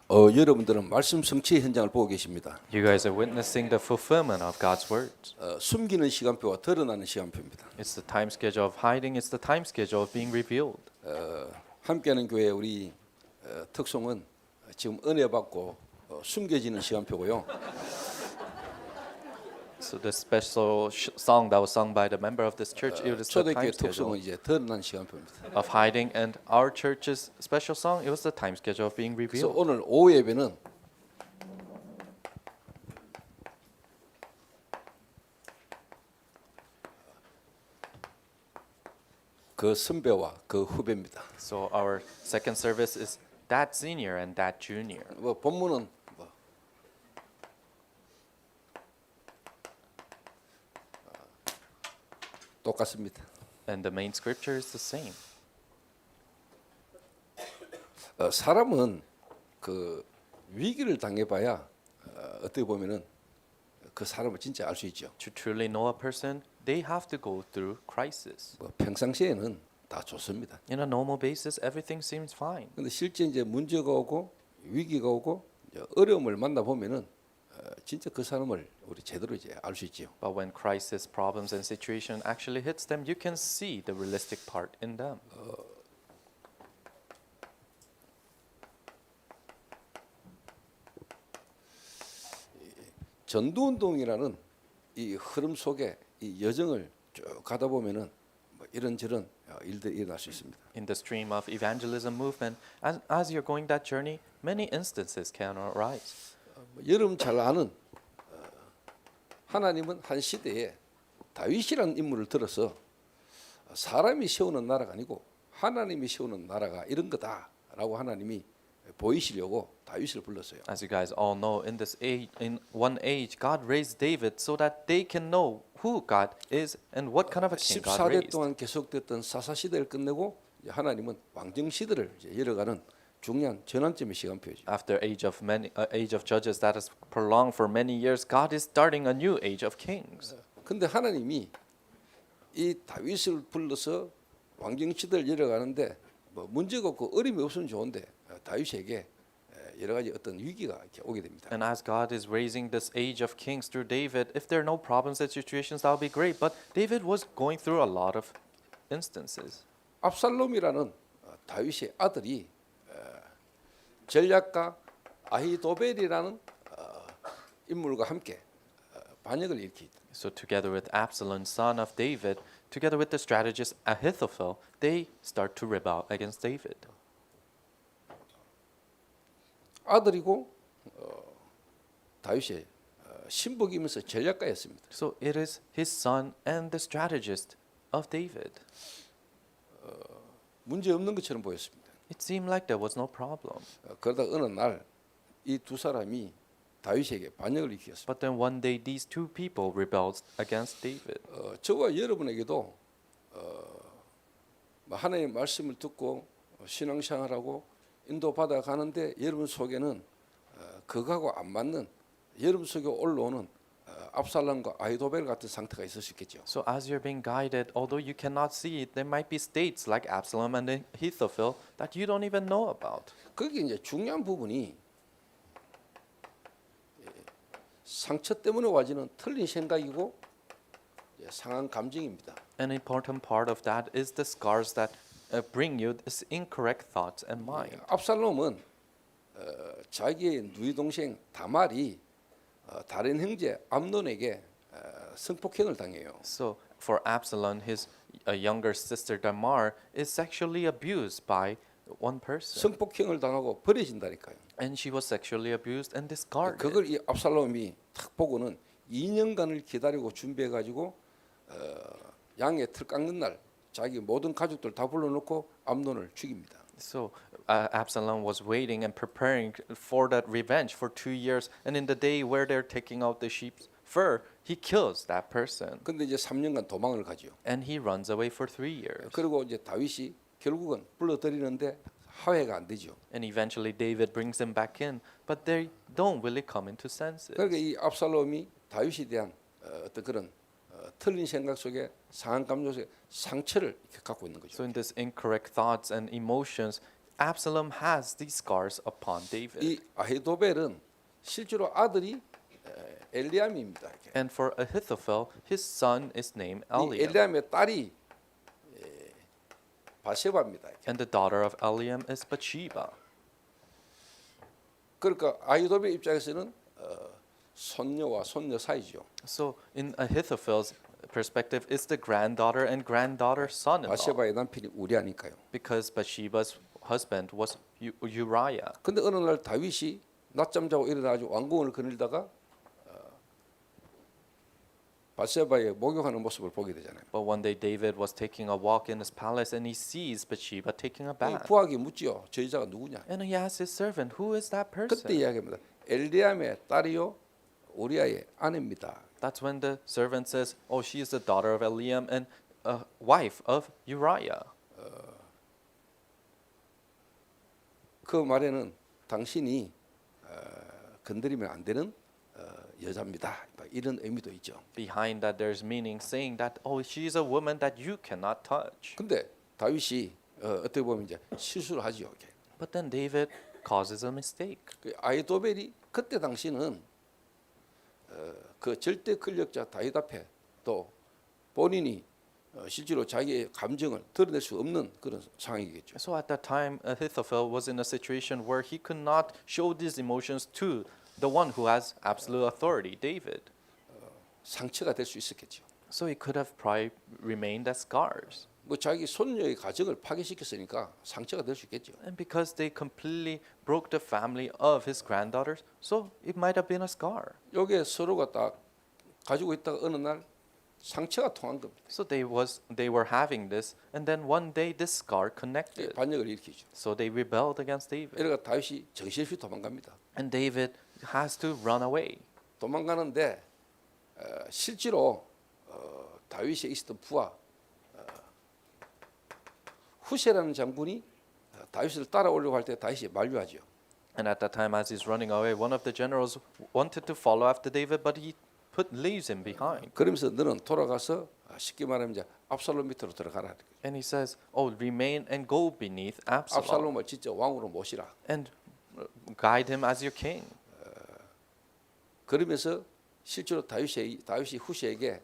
여러분들은 말씀 성취의 현장을 보고 계십니다. You guys are witnessing the fulfillment of God's words. 숨기는 시간표와 드러나는 시간표입니다. It's the time schedule of hiding, it's the time schedule of being revealed. 함께하는 교회 우리 특송은 지금 은혜 받고 숨겨지는 시간표고요. So the special song that was sung by the member of this church, it was the 초대교회 time schedule 특송은 이제 드러난 시간표입니다. of hiding, and our church's special song, it was the time schedule of being 그래서 revealed. 오늘 오후 예배는 그 선배와 그 후배입니다. So our second service is that senior and that junior. 뭐 본문은 똑같습니다. And the main scripture is the same. 사람은 그 위기를 당해봐야 어떻게 보면은 그 사람을 진짜 알 수 있죠. To truly know a person, they have to go through crisis. 뭐 평상시에는 다 좋습니다. In a normal basis, everything seems fine. 근데 실제 이제 문제가 오고 위기가 오고 이제 어려움을 만나 보면은 진짜 그 사람을 우리 제대로 이제 알 수 있지요. But when crisis, problems, and situation actually hits them, you can see the realistic part in them. 전도운동이라는 이 흐름 속에 이 여정을 쭉 가다 보면은 뭐 이런저런 일들이 일어날 수 있습니다. In the stream of evangelism movement, as you're going that journey, many instances can arise. 여러분 잘 아는 하나님은 한 시대에 다윗이라는 인물을 들어서 사람이 세우는 나라가 아니고 하나님이 세우는 나라가 이런 거다라고 하나님이 보이시려고 다윗을 불렀어요. As you guys all know, in this age, in one age, God raised David so that they can know who God is and what kind of a king God 14대 raised. 동안 계속됐던 사사 시대를 끝내고 이제 하나님은 왕정 시대를 이제 열어가는 중요한 전환점의 시간표죠. After age of judges that has prolonged for many years, God is starting a new age of kings. 근데 하나님이 이 다윗을 불러서 왕정 시대를 열어가는데 뭐 문제가 없고 어림이 없으면 좋은데 다윗에게 여러 가지 어떤 위기가 이렇게 오게 됩니다. And as God is raising this age of kings through David, if there are no problems and situations, that will be great. But David was going through a lot of instances. 압살롬이라는 다윗의 아들이 전략가 아히도벨이라는 인물과 함께 반역을 일으킵니다. So together with Absalom, son of David, together with the strategist Ahithophel, they start to rebel against David. 아들이고 다윗의 신복이면서 전략가였습니다. So it is his son and the strategist of David. 문제 없는 것처럼 보였습니다. It seemed like there was no problem. 그러다 어느 날 이 두 사람이 다윗에게 반역을 일으켰습니다. But then one day these two people rebelled against David. 저와 여러분에게도 하나님의 말씀을 듣고 신앙생활하고 인도받아 가는데 여러분 속에는 그거하고 안 맞는 여러분 속에 올라오는 압살롬과 아히도벨 같은 상태가 있을 수 있겠죠. So as you're being guided, although you cannot see it, there might be states like Absalom and Ahithophel that you don't even know about. 거기 이제 중요한 부분이 상처 때문에 와지는 틀린 생각이고 상한 감정입니다. An important part of that is the scars that bring you this incorrect thoughts and mind. 압살롬은 자기의 누이 동생 다말이 다른 형제 암논에게 성폭행을 당해요. So for Absalom, his younger sister Tamar is sexually abused by one person, 성폭행을 당하고 버려진다니까요. and she was sexually abused and discarded. 그걸 이 압살롬이 탁 보고는 2년간을 기다리고 준비해 가지고 양의 틀 깎는 날 자기 모든 가족들 다 불러놓고 암논을 죽입니다. So Absalom was waiting and preparing for that revenge for 2 years, and in the day where they're taking out the sheep's fur, he kills that person, 근데 이제 3년간 도망을 가지요. and he runs away for 3 years. 그리고 이제 다윗이 결국은 불러들이는데 화해가 안 되죠. And eventually David brings them back in, but they don't really come into senses. 그러니까 이 압살롬이 다윗에 대한 어떤 그런 틀린 생각 속에 상한 감정 속에 상처를 이렇게 갖고 있는 거죠. So in this incorrect thoughts and emotions, Absalom has these scars upon David. 이 아히도벨은 실제로 아들이 엘리암입니다. 이렇게. And for Ahithophel, his son is named 이 Eliam. 엘리암의 딸이 바세바입니다. 이렇게. And the daughter of Eliam is Bathsheba. 그러니까 아히도벨 입장에서는 손녀와 손녀 사이죠. So in Ahithophel's perspective, it's the granddaughter and granddaughter son-in-law. 바세바의 남편이 우리아니까요. Because Bathsheba's husband was Uriah. 근데 어느 날 다윗이 낮잠 자고 일어나가지고 왕궁을 거닐다가 바세바의 목욕하는 모습을 보게 되잖아요. But one day David was taking a walk in his palace and he sees Bathsheba taking a 이 bath. 부하게 묻지요. 저 여자가 누구냐? And he asks his servant, who is that 그때 person? 이야기합니다. 엘리암의 딸이요 우리아의 아내입니다. That's when the servant says, oh, she is the daughter of Eliam and a wife of Uriah. 그 말에는 당신이 건드리면 안 되는 여자입니다. 이런 의미도 있죠. Behind that there's meaning saying that, oh, she is a woman that you cannot touch. 근데 다윗이 어떻게 보면 이제 실수를 하지요. 이렇게. But then David causes a mistake. 그 아히도벨이 그때 당시는 그 절대 권력자 다윗 앞에 또 본인이 실제로 자기의 감정을 드러낼 수 없는 그런 상황이겠죠. So at that time, Ahithophel was in a situation where he could not show these emotions to the one who has absolute authority, David. 상처가 될 수 있었겠죠. So he could have probably remained as scars. 뭐 자기 손녀의 가정을 파괴시켰으니까 상처가 될 수 있겠죠. And because they completely broke the family of his granddaughters, so it might have been a scar. 요게 서로가 딱 가지고 있다가 어느 날 상처가 통한 겁니다. So they were having this, and then one day this scar 이게 connected. 반역을 일으키죠. So they rebelled against David. 이래가 다윗이 정신없이 도망갑니다. And David has to run away. 도망가는데 실제로 다윗에 있었던 부하 후세라는 장군이 다윗을 따라오려고 할 때 다윗이 만류하죠. And at that time, as he's running away, one of the generals wanted to follow after David, but he leaves him behind. 그러면서 너는 돌아가서 쉽게 말하면 이제 압살롬 밑으로 들어가라. And he says, "Oh, remain and go beneath Absalom, 압살롬을 진짜 왕으로 모시라. and guide him as your king." 그러면서 실제로 다윗이 후세에게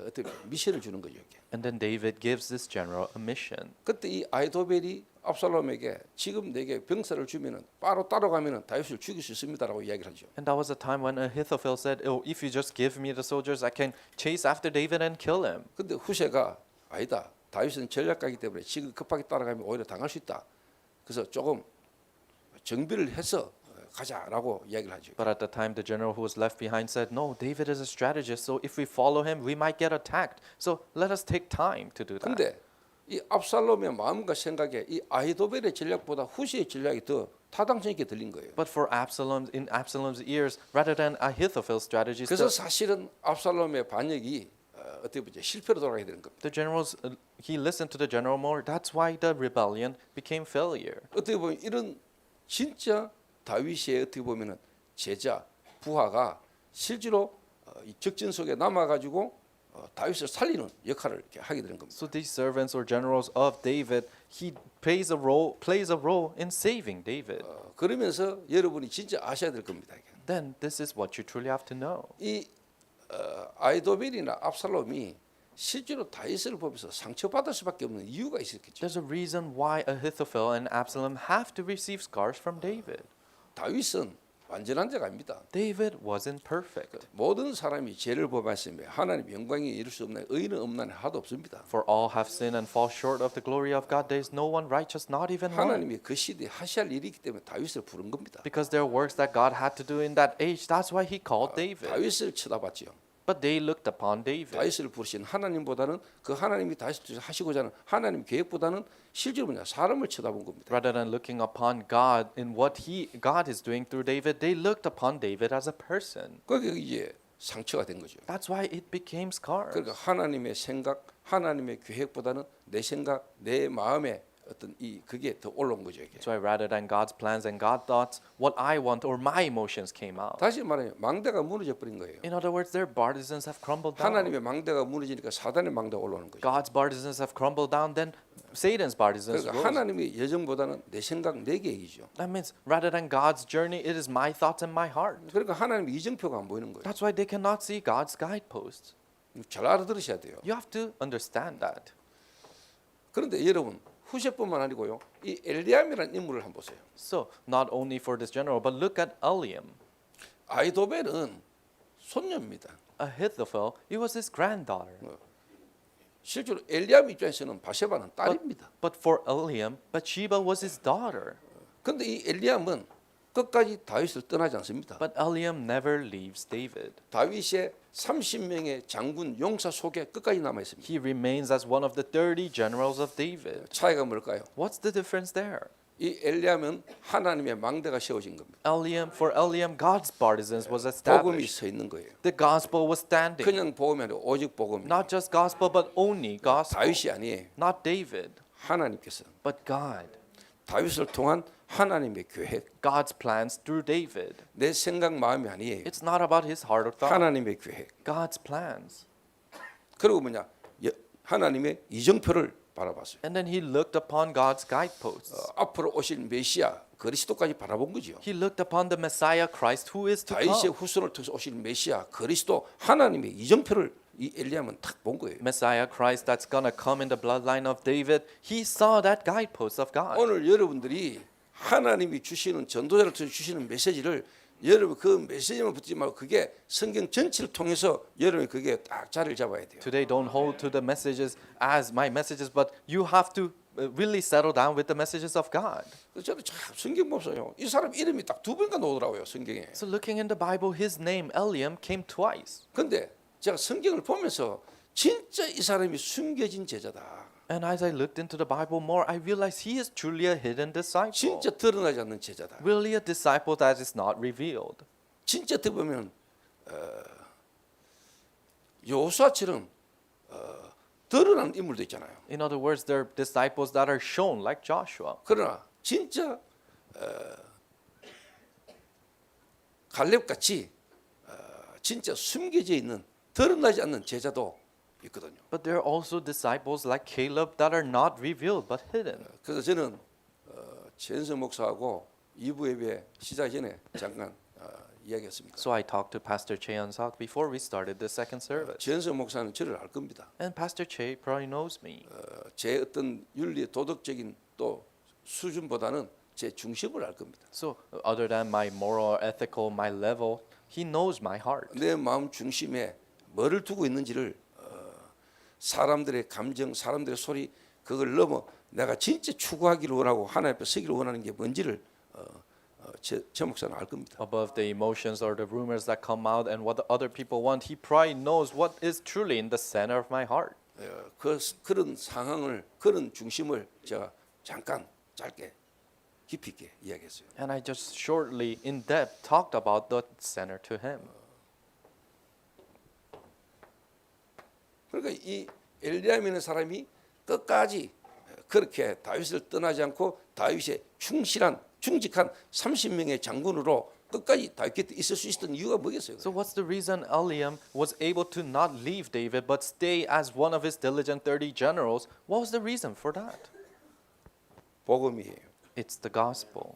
어떤 미션을 주는 거죠. 이게. And then David gives this general a mission. 그때 이 아히도벨이 압살롬에게 지금 내게 병사를 주면은 바로 따라가면은 다윗을 죽일 수 있습니다라고 이야기를 하죠. And that was a time when Ahithophel said, "Oh, if you just give me the soldiers, I can chase after David and kill him." 근데 후세가 아니다. 다윗은 전략가이기 때문에 지금 급하게 따라가면 오히려 당할 수 있다. 그래서 조금 정비를 해서 가자라고 이야기를 하죠. But at the time, the general who was left behind said, "No, David is a strategist, so if we follow him, we might get attacked. So let us take time to do that." 근데 이 압살롬의 마음과 생각에 이 아히도벨의 전략보다 후세의 전략이 더 타당성 있게 들린 거예요. But for in Absalom's ears, rather than Ahithophel's strategies, 그래서 사실은 압살롬의 반역이 어떻게 보죠? 실패로 돌아가게 되는 겁니다. the generals, he listened to the general more. That's why the rebellion became failure. 어떻게 보면 이런 진짜 다윗의 어떻게 보면은 제자 부하가 실제로 이 적진 속에 남아 가지고 다윗을 살리는 역할을 이렇게 하게 되는 겁니다. So these servants or generals of David, he plays a role in saving David. 그러면서 여러분이 진짜 아셔야 될 겁니다. 이게. Then this is what you truly have to know. 이 아히도벨이나 압살롬이 실제로 다윗을 보면서 상처받을 수밖에 없는 이유가 있었겠죠. There's a reason why Ahithophel and Absalom have to receive scars from David. 다윗은 완전한 자가 아닙니다. David wasn't perfect. 모든 사람이 죄를 범하였으며 하나님 영광에 이를 수 없나니 의인은 없나니 하도 없습니다. For all have sinned and fall short of the glory of God. There is no one righteous, not even one. 하나님이 그 시대에 하셔야 할 일이 있기 때문에 다윗을 부른 겁니다. Because there are works that God had to do in that age. That's why he called David. 다윗을 쳐다봤지요. But they looked upon David. 다윗을 부르신 하나님보다는 그 하나님이 다윗을 하시고자 하는 하나님 계획보다는 실제로 뭐냐 사람을 쳐다본 겁니다. Rather than looking upon God in what God is doing through David, they looked upon David as a person. 그게 이제 상처가 된 거죠. That's why it became scars. 그러니까 하나님의 생각, 하나님의 계획보다는 내 생각, 내 마음에 어떤 그게 더 올라온 거죠. 이게. That's why rather than God's plans and God's thoughts, what I want or my emotions came out. 다시 말하면 망대가 무너져 버린 거예요. In other words, their partisans have crumbled down. 하나님의 망대가 무너지니까 사단의 망대가 올라오는 거죠. God's partisans have crumbled down, then Satan's partisans 그러니까 rose. 하나님의 예정보다는 내 생각, 내 계획이죠. That means rather than God's journey, it is my thoughts and my heart. 그러니까 하나님의 이정표가 안 보이는 거예요. That's why they cannot see God's guideposts. 잘 알아들으셔야 돼요. You have to understand that. 그런데 여러분 후세뿐만 아니고요. 이 엘리암이라는 인물을 한번 보세요. So not only for this general, but look at Eliam. 아이도벨은 손녀입니다. Ahithophel, it was his granddaughter. 실제로 엘리암 입장에서는 바세바는 딸입니다. But for Eliam, Bathsheba was his daughter. 그런데 이 엘리암은 끝까지 다윗을 떠나지 않습니다. But Eliam never leaves David. 다윗의 30명의 장군 용사 속에 끝까지 남아 있습니다. He remains as one of the 30 generals of David. 차이가 뭘까요? What's the difference there? 이 엘리암은 하나님의 망대가 세워진 겁니다. For Eliam, God's partisans was 복음이 established. 서 있는 거예요. The gospel was standing. 그냥 복음이 아니라 오직 복음이. Not just gospel, but only gospel. 다윗이 아니에요. Not David, 하나님께서 but God. 다윗을 통한 하나님의 계획, God's plans through David. 내 생각 마음이 아니에요. It's not about his heart or thought. 하나님의 계획. God's plans. 그리고 뭐냐? 하나님의 이정표를 바라봤어요. And then he looked upon God's guideposts. 앞으로 오실 메시아 그리스도까지 바라본 거죠. He looked upon the Messiah Christ who is to 다윗의 come. 후손을 통해서 오실 메시아 그리스도 하나님의 이정표를 이 엘리암은 딱 본 거예요. Messiah Christ that's gonna come in the bloodline of David. He saw that guidepost of God. 오늘 여러분들이 하나님이 주시는 전도자를 통해 주시는 메시지를 여러분 그 메시지만 붙지 말고 그게 성경 전체를 통해서 여러분이 그게 딱 자리를 잡아야 돼요. Today, don't hold to the messages as my messages, but you have to really settle down with the messages of God. 그래서 저는 참 성경 보세요. 이 사람 이름이 딱 두 번가 나오더라고요 성경에. So looking in the Bible, his name Eliam came twice. 근데 제가 성경을 보면서 진짜 이 사람이 숨겨진 제자다. And as I looked into the Bible more, I realized he is truly a hidden disciple. 진짜 드러나지 않는 제자다. Really a disciple that is not revealed. 진짜 어떻게 보면 여호수아처럼 드러나는 인물도 있잖아요. In other words, there are disciples that are shown like Joshua. 그러나 진짜 갈렙같이 진짜 숨겨져 있는 드러나지 않는 제자도 있거든요. But there are also disciples like Caleb that are not revealed but hidden. 그래서 저는 최은성 목사하고 2부 예배 시작 전에 잠깐 이야기했습니다. So I talked to Pastor Che Eun-seok before we started the second service. 최은성 목사는 저를 알 겁니다. And Pastor Che probably knows me. 제 어떤 윤리 도덕적인 또 수준보다는 제 중심을 알 겁니다. So other than my moral, ethical, my level, he knows my heart. 내 마음 중심에 뭐를 두고 있는지를 사람들의 감정, 사람들의 소리 그걸 넘어 내가 진짜 추구하기를 원하고 하나님 앞에 서기를 원하는 게 뭔지를 제 목사는 알 겁니다. Above the emotions or the rumors that come out and what the other people want, he probably knows what is truly in the center of my heart. 그런 상황을 그런 중심을 제가 잠깐 짧게 깊이 있게 이야기했어요. And I just shortly, in depth, talked about the center to him. 그러니까 이 엘리암이라는 사람이 끝까지 그렇게 다윗을 떠나지 않고 다윗의 충직한 30명의 장군으로 끝까지 다윗 곁에 있을 수 있었던 이유가 뭐겠어요? So what's the reason Eliam was able to not leave David but stay as one of his diligent 30 generals? What was the reason for that? 복음이에요. It's the gospel.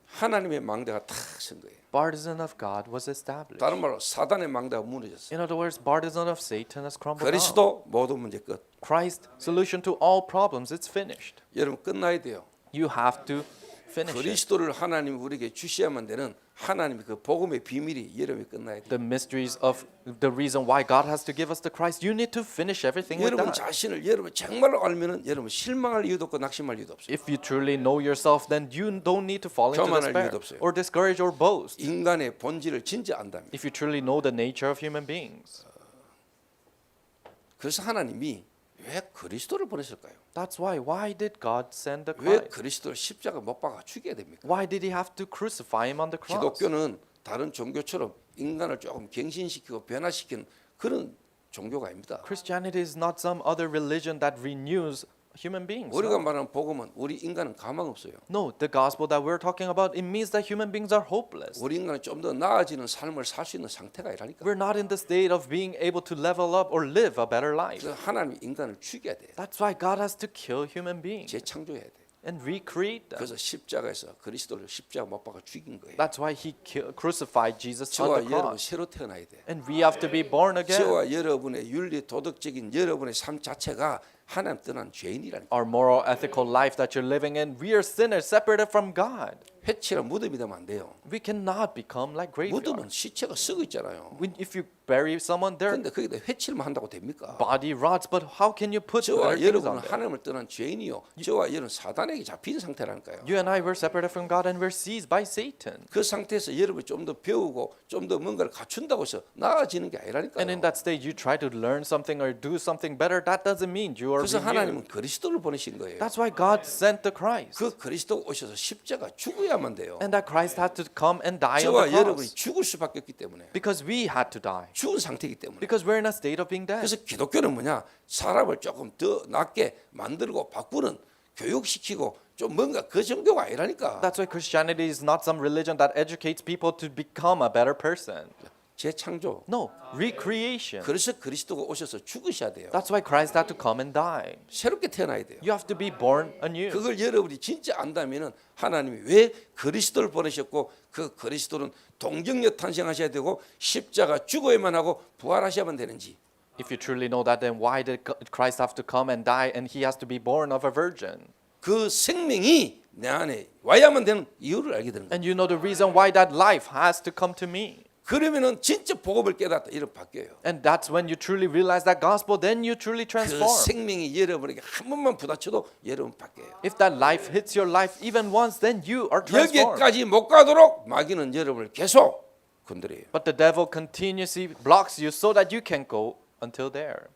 하나님의 망대가 탁 선 거예요. Partisan of God was established. 다른 말로 사단의 망대가 무너졌어요. In other words, partisan of Satan has crumbled down. 그리스도 모든 문제 끝. Christ, solution to all problems, it's finished. 여러분 끝나야 돼요. You have to finish it. 그리스도를 하나님 우리에게 주셔야만 되는 하나님의 그 복음의 비밀이 여러분이 끝나야 돼요. The mysteries of the reason why God has to give us the Christ, you need to finish everything with 여러분 that. 자신을 여러분 정말로 알면은 여러분 실망할 이유도 없고 낙심할 이유도 없어요. If you truly know yourself, then you don't need to fall into 교만할 despair 이유도 없어요. or discourage or boast. 인간의 본질을 진짜 안답니다. If you truly know the nature of human beings. 그래서 하나님이 왜 그리스도를 보내실까요? That's why did God send the 왜 Christ? 그리스도를 십자가 못 박아 죽여야 됩니까? Why did he have to crucify him on the cross? 기독교는 다른 종교처럼 인간을 조금 갱신시키고 변화시키는 그런 종교가 아닙니다. Christianity is not some other religion that renews human beings. 우리가 No. 말하는 복음은 우리 인간은 가망 없어요. No, the gospel that we're talking about, it means that human beings are hopeless. 우리 인간은 좀 더 나아지는 삶을 살 수 있는 상태가 아니라니까. We're not in the state of being able to level up or live a better life. 그래서 하나님이 인간을 죽여야 돼. That's why God has to kill human beings 재창조해야 돼. and recreate them. 그래서 십자가에서 그리스도를 십자가 못 박아 죽인 거예요. That's why he crucified Jesus on 저와 the 여러분 cross. 새로 태어나야 돼. And we have to be born again. 저와 여러분의 윤리 도덕적인 여러분의 삶 자체가 하나님 떠난 죄인이라니까. Our moral, ethical life that you're living in, we are sinners separated from God. 회치랑 무덤이 되면 안 돼요. We cannot become like graveyard. 무덤은 시체가 썩어 있잖아요. If you bury someone, their 그런데 거기다 회치를만 한다고 됩니까? body rots, but how can you put 저와 better things 여러분은 on there? 하나님을 떠난 죄인이요. 저와 여러분 사단에게 잡힌 상태라니까요. You and I were separated from God and we're seized by Satan. 그 상태에서 여러분이 좀 더 배우고 좀 더 뭔가를 갖춘다고 해서 나아지는 게 아니라니까요. And in that state, you try to learn something or do something better. That doesn't mean you are 그래서 하나님은 renewed. 그리스도를 보내신 거예요. That's why God sent the Christ. 그 그리스도 오셔서 십자가 죽어야만 돼요. And that Christ had to come and die on 저와 the 여러분이 cross. 죽을 수밖에 없기 때문에 Because we had to die. 죽은 상태이기 때문에. Because we're in a state of being dead. 그래서 기독교는 뭐냐? 사람을 조금 더 낫게 만들고 바꾸는 교육시키고 좀 뭔가 그 정도가 아니라니까. That's why Christianity is not some religion that educates people to become a better person. 재창조. No, recreation. 그래서 그리스도가 오셔서 죽으셔야 돼요. That's why Christ had to come and die. 새롭게 태어나야 돼요. You have to be born anew. 그걸 여러분이 진짜 안다면은 하나님이 왜 그리스도를 보내셨고 그 그리스도는 동정녀 탄생하셔야 되고 십자가 죽어야만 하고 부활하셔야만 되는지. If you truly know that, then why did Christ have to come and die and he has to be born of a virgin? 그 생명이 내 안에 와야만 되는 이유를 알게 되는 거예요. And you know the reason why that life has to come to me. 그러면은 진짜 복음을 깨닫다 이런 바뀌어요. And that's when you truly realize that gospel, then you truly 그 transform. 생명이 여러분에게 한 번만 부딪혀도 여러분 바뀌어요. If that life hits your life even once, then you are transformed. 여기까지 못 가도록 마귀는 여러분을 계속 건드려요. But the devil continuously blocks you so that you can go until there.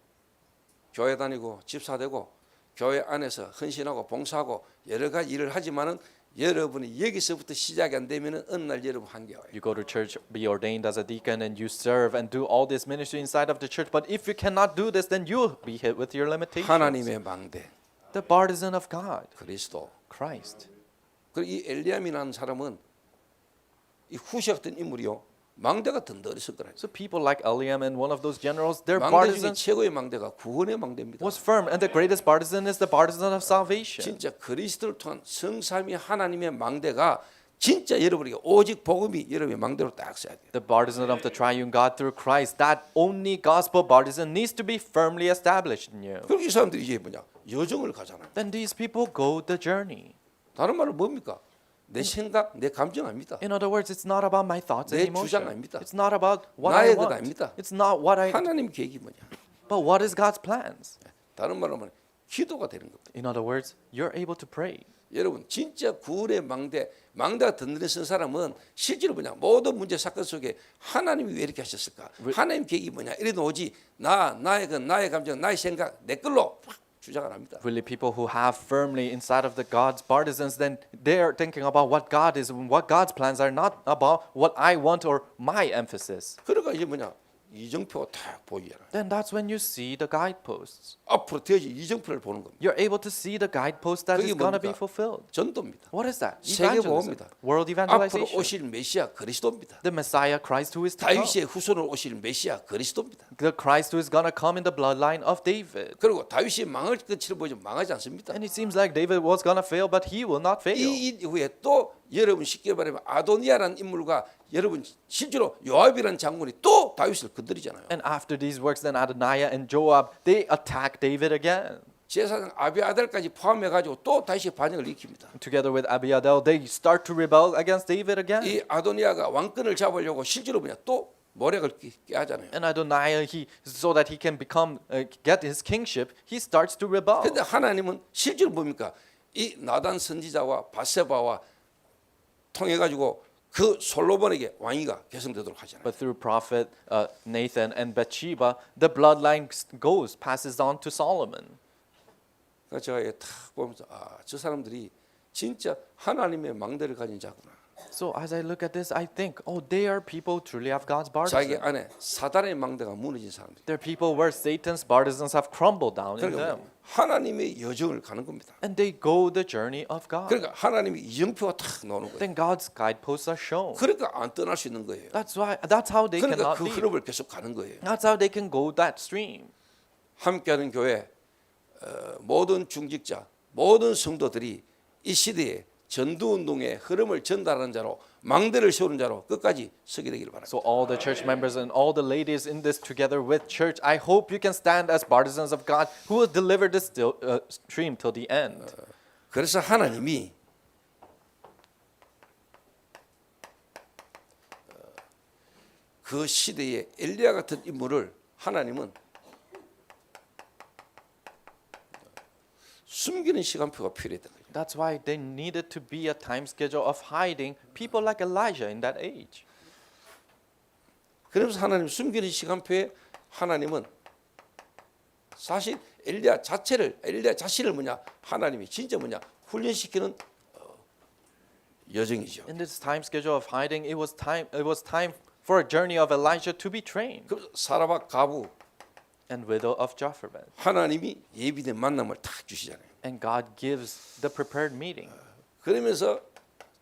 교회 다니고 집사되고 교회 안에서 헌신하고 봉사하고 여러 가지 일을 하지만은 여러분이 여기서부터 시작이 안 되면은 어느 날 여러분 한계와요. You go to church, be ordained as a deacon, and you serve and do all this ministry inside of the church. But if you cannot do this, then you'll be hit with your limitations. 하나님의 망대 The partisan of God, 그리스도. Christ. 그리고 이 엘리암이라는 사람은 이 후시 같은 인물이요. 망대가 든든했을 거라. So people like Eliam and one of those generals, their 망대 중에 partisans 최고의 망대가 구원의 망대입니다. was firm, and the greatest partisan is the partisan of salvation. 진짜 그리스도를 통한 성삼위 하나님의 망대가 진짜 여러분에게 오직 복음이 여러분의 망대로 딱 써야 돼요. The partisan of the triune God through Christ, that only gospel partisan needs to be firmly established in you. 그리고 이 사람들이 이제 뭐냐? 여정을 가잖아요. Then these people go the journey. 다른 말은 뭡니까? 내 생각, 내 감정 아닙니다. In other words, it's not about my thoughts and 내 emotions. 주장 아닙니다. It's not about what I 나의 것 want. 아닙니다. It's not what I. 하나님 계획이 뭐냐? But what is God's plans? 다른 말로 하면 기도가 되는 겁니다. In other words, you're able to pray. 여러분 진짜 구원의 망대가 든든히 쓴 사람은 실제로 뭐냐 모든 문제 사건 속에 하나님이 왜 이렇게 하셨을까? 하나님 계획이 뭐냐? 이래도 오지 나의 감정, 나의 생각 내 걸로 확 주장 안 합니다. Really, people who have firmly inside of the God's partisans, then they are thinking about what God is, what God's plans are, not about what I want or my emphasis. 그러니까 이제 뭐냐 이정표가 딱 보이잖아. Then that's when you see the guideposts. 앞으로 되어지 이정표를 보는 겁니다. You're able to see the guidepost that 그게 is going to be 뭡니까? fulfilled. 전도입니다. What is that? 세계 Evangelism. 보호입니다. World 앞으로 evangelization. 오실 메시아 그리스도입니다. The Messiah Christ who is to come. 다윗의 후손으로 오실 메시아 그리스도입니다. The Christ who is going to come in the bloodline of David. 그리고 다윗이 망할 것처럼 보이지만 망하지 않습니다. And it seems like David was going to fail, but he will not fail. 이 이후에 또 여러분 쉽게 말하면 아도니아라는 인물과 여러분 실제로 요압이라는 장군이 또 다윗을 건드리잖아요. And after these works, then Adoniah and Joab, they attack David again. 제사장 아비아달까지 포함해가지고 또 다시 반역을 일으킵니다. Together with Abiathar, they start to rebel against David again. 이 아도니아가 왕권을 잡으려고 실제로 뭐냐 또 모략을 깨하잖아요. And Adoniah, so that he can get his kingship, he starts to rebel. 그런데 하나님은 실제로 뭡니까? 이 나단 선지자와 바세바와 통해 가지고 그 솔로몬에게 왕위가 계승되도록 하잖아요. But through prophet Nathan and Bathsheba, the bloodline passes on to Solomon. 그러니까 제가 이게 탁 보면서 저 사람들이 진짜 하나님의 망대를 가진 자구나. So as I look at this, I think, oh, they are people who truly have God's 자기 partisans. 안에 사단의 망대가 무너진 사람들. They're people where Satan's partisans have crumbled down in 그러니까 them. 하나님의 여정을 가는 겁니다. And they go the journey of God. 그러니까 하나님의 이정표가 탁 나오는 거예요. Then God's guideposts are shown. 그러니까 안 떠날 수 있는 거예요. That's how they 그러니까 cannot 그 leave. 흐름을 계속 가는 거예요. That's how they can go that stream. 함께하는 교회 모든 중직자, 모든 성도들이 이 시대에 전도운동의 흐름을 전달하는 자로 망대를 세우는 자로 끝까지 서게 되기를 바랍니다. So all the church members and all the ladies in this together with church, I hope you can stand as partisans of God who will deliver this stream till the end. 그래서 하나님이 그 시대에 엘리야 같은 인물을 하나님은 숨기는 시간표가 필요했던 거예요. That's why there needed to be a time schedule of hiding people like Elijah in that age. 그러면서 하나님 숨기는 시간표에 하나님은 사실 엘리야 자신을 뭐냐 하나님이 진짜 뭐냐 훈련시키는 여정이죠. In this time schedule of hiding, it was time for a journey of Elijah to be trained. 그 사라밧 가부 And widow of Jochebed. 하나님이 예비된 만남을 딱 주시잖아요. And God gives the prepared meeting. 그러면서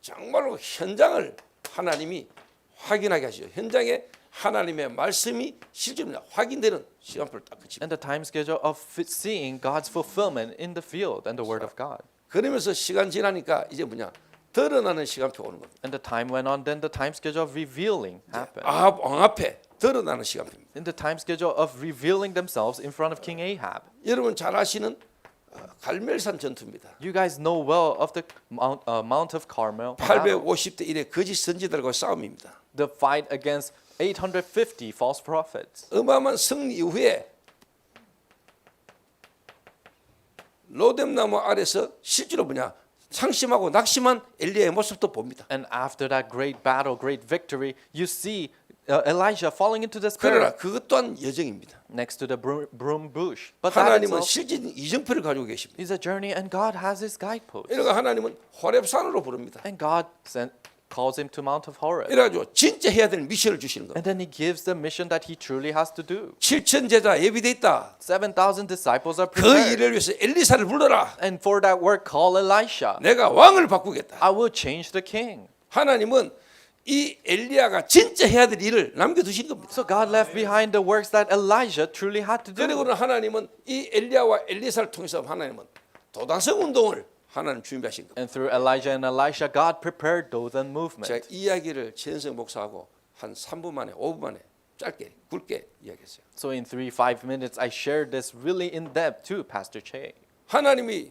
정말로 현장을 하나님이 확인하게 하시죠. 현장에 하나님의 말씀이 실제로 확인되는 시간표를 딱 그칩니다. And the time schedule of seeing God's fulfillment in the field and the word of God. 그러면서 시간 지나니까 이제 뭐냐 드러나는 시간표가 오는 겁니다. And the time went on, then the time schedule of revealing happened. 아합 왕 앞에 드러나는 시간표입니다. In the time schedule of revealing themselves in front of King Ahab. 여러분 잘 아시는 갈멜산 전투입니다. You guys know well of the Mount of Carmel. battle. 850대 1의 거짓 선지들과 싸움입니다. The fight against 850 false prophets. 어마어마한 승리 이후에 로뎀나무 아래서 실제로 뭐냐 상심하고 낙심한 엘리야의 모습도 봅니다. And after that great battle, great victory, you see Elijah falling into despair 그러나 그것 또한 여정입니다. next to the broom bush. But that 하나님은 itself 실제 이정표를 가지고 계십니다. is a journey, and God has His guideposts. 이러가 하나님은 호렙산으로 부릅니다. And God calls him to Mount of Horeb. 이래가지고 진짜 해야 될 미션을 주시는 겁니다. And then He gives the mission that He truly has to do. 7천 제자 예비돼 있다. 7,000 disciples are 그 prepared. 일을 위해서 엘리사를 불러라. And for that work, call Elisha. 내가 왕을 바꾸겠다. I will change the king. 하나님은 이 엘리야가 진짜 해야 될 일을 남겨두신 겁니다. So God left behind the works that Elijah truly had to do. 그리고는 하나님은 이 엘리야와 엘리사를 통해서 하나님은 도당성 운동을 하나님 준비하신 겁니다. And through Elijah and Elisha, God prepared Dothan movement. 제가 이야기를 최현성 목사하고 한 3분 만에 5분 만에 짧게 굵게 이야기했어요. So in 3-5 minutes, I shared this really in depth to Pastor Che. 하나님이